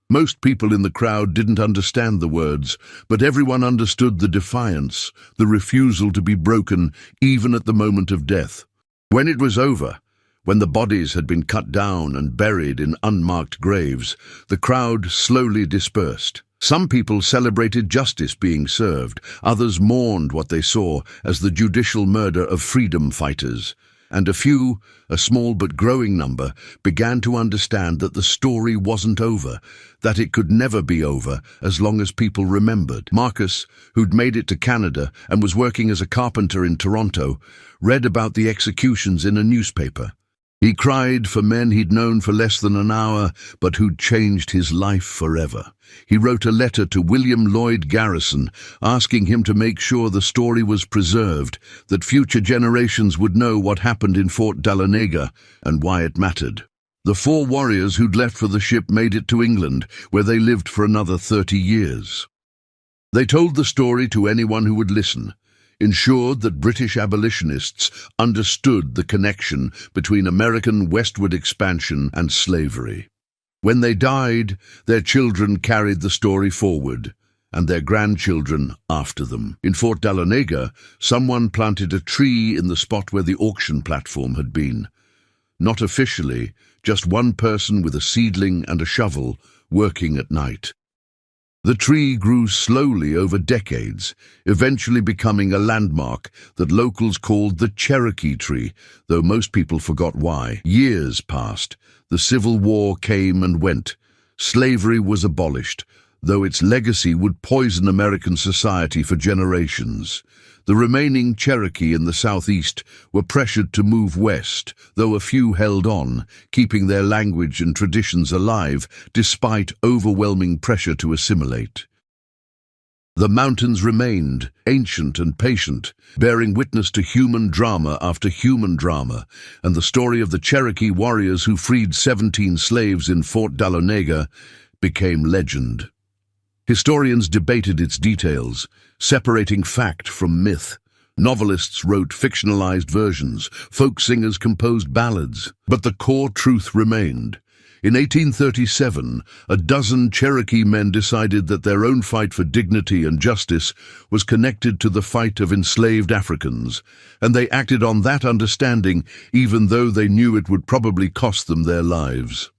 Most people in the crowd didn't understand the words, but everyone understood the defiance, the refusal to be broken even at the moment of death. When it was over, when the bodies had been cut down and buried in unmarked graves, the crowd slowly dispersed. Some people celebrated justice being served, others mourned what they saw as the judicial murder of freedom fighters, and a few, a small but growing number, began to understand that the story wasn't over, that it could never be over as long as people remembered. Marcus, who'd made it to Canada and was working as a carpenter in Toronto, read about the executions in a newspaper. He cried for men he'd known for less than an hour, but who'd changed his life forever. He wrote a letter to William Lloyd Garrison, asking him to make sure the story was preserved, that future generations would know what happened in Fort Dahlonega and why it mattered. The 4 warriors who'd left for the ship made it to England, where they lived for another 30 years. They told the story to anyone who would listen, ensured that British abolitionists understood the connection between American westward expansion and slavery. When they died, their children carried the story forward, and their grandchildren after them. In Fort Dahlonega, someone planted a tree in the spot where the auction platform had been. Not officially, just one person with a seedling and a shovel, working at night. The tree grew slowly over decades, eventually becoming a landmark that locals called the Cherokee tree, though most people forgot why. Years passed. The Civil War came and went. Slavery was abolished, though its legacy would poison American society for generations. The remaining Cherokee in the southeast were pressured to move west, though a few held on, keeping their language and traditions alive despite overwhelming pressure to assimilate. The mountains remained, ancient and patient, bearing witness to human drama after human drama, and the story of the Cherokee warriors who freed 17 slaves in Fort Dahlonega became legend. Historians debated its details, separating fact from myth. Novelists wrote fictionalized versions, folk singers composed ballads, but the core truth remained. In 1837, a dozen Cherokee men decided that their own fight for dignity and justice was connected to the fight of enslaved Africans, and they acted on that understanding even though they knew it would probably cost them their lives.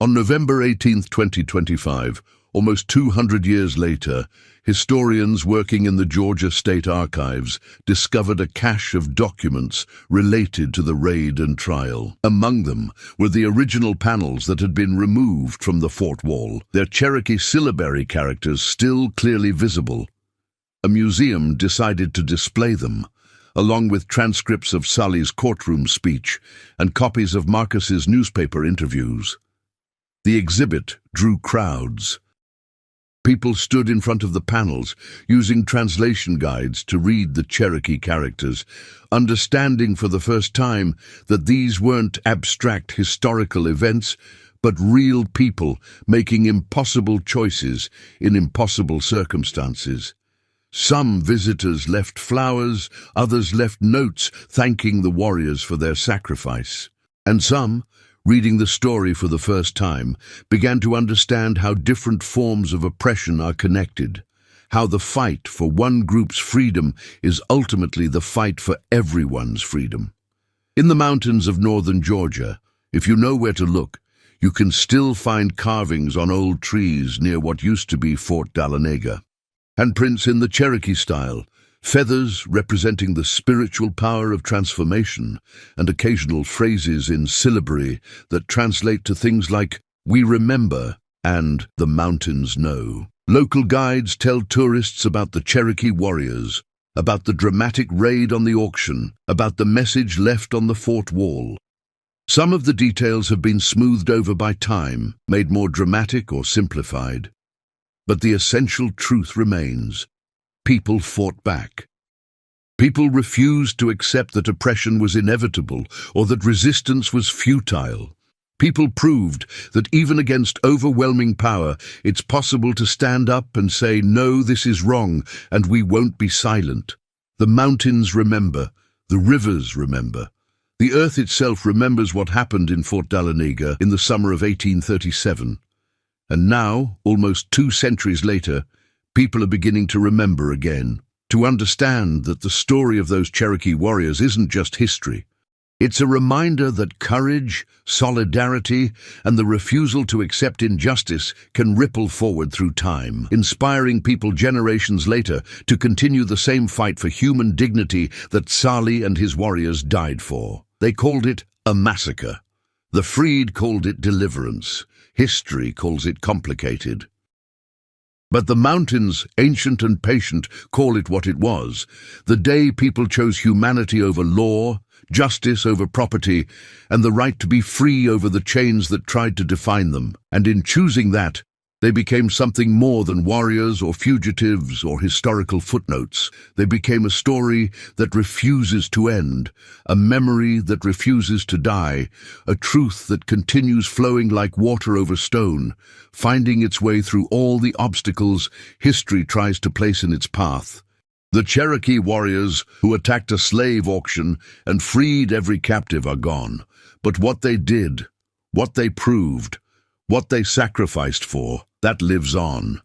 On November 18, 2025, Almost 200 years later, historians working in the Georgia State Archives discovered a cache of documents related to the raid and trial. Among them were the original panels that had been removed from the fort wall, their Cherokee syllabary characters still clearly visible. A museum decided to display them, along with transcripts of Sully's courtroom speech and copies of Marcus's newspaper interviews. The exhibit drew crowds. People stood in front of the panels, using translation guides to read the Cherokee characters, understanding for the first time that these weren't abstract historical events, but real people making impossible choices in impossible circumstances. Some visitors left flowers, others left notes thanking the warriors for their sacrifice. And some, reading the story for the first time, began to understand how different forms of oppression are connected, how the fight for one group's freedom is ultimately the fight for everyone's freedom. In the mountains of northern Georgia, if you know where to look, you can still find carvings on old trees near what used to be Fort Dahlonega. Handprints in the Cherokee style, feathers representing the spiritual power of transformation, and occasional phrases in syllabary that translate to things like, "We remember," and "The mountains know." Local guides tell tourists about the Cherokee warriors, about the dramatic raid on the auction, about the message left on the fort wall. Some of the details have been smoothed over by time, made more dramatic or simplified. But the essential truth remains. People fought back. People refused to accept that oppression was inevitable or that resistance was futile. People proved that even against overwhelming power, it's possible to stand up and say, "No, this is wrong, and we won't be silent." The mountains remember. The rivers remember. The earth itself remembers what happened in Fort Dahlonega in the summer of 1837. And now, almost 2 centuries later, people are beginning to remember again, to understand that the story of those Cherokee warriors isn't just history. It's a reminder that courage, solidarity, and the refusal to accept injustice can ripple forward through time, inspiring people generations later to continue the same fight for human dignity that Sully and his warriors died for. They called it a massacre. The freed called it deliverance. History calls it complicated. But the mountains, ancient and patient, call it what it was. The day people chose humanity over law, justice over property, and the right to be free over the chains that tried to define them. And in choosing that, they became something more than warriors or fugitives or historical footnotes. They became a story that refuses to end, a memory that refuses to die, a truth that continues flowing like water over stone, finding its way through all the obstacles history tries to place in its path. The Cherokee warriors who attacked a slave auction and freed every captive are gone. But what they did, what they proved, what they sacrificed for, that lives on.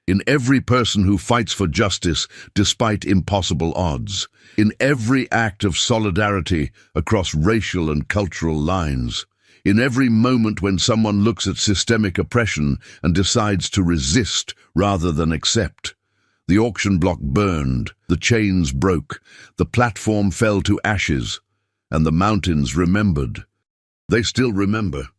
In every person who fights for justice despite impossible odds. In every act of solidarity across racial and cultural lines. In every moment when someone looks at systemic oppression and decides to resist rather than accept. The auction block burned, the chains broke, the platform fell to ashes, and the mountains remembered. They still remember.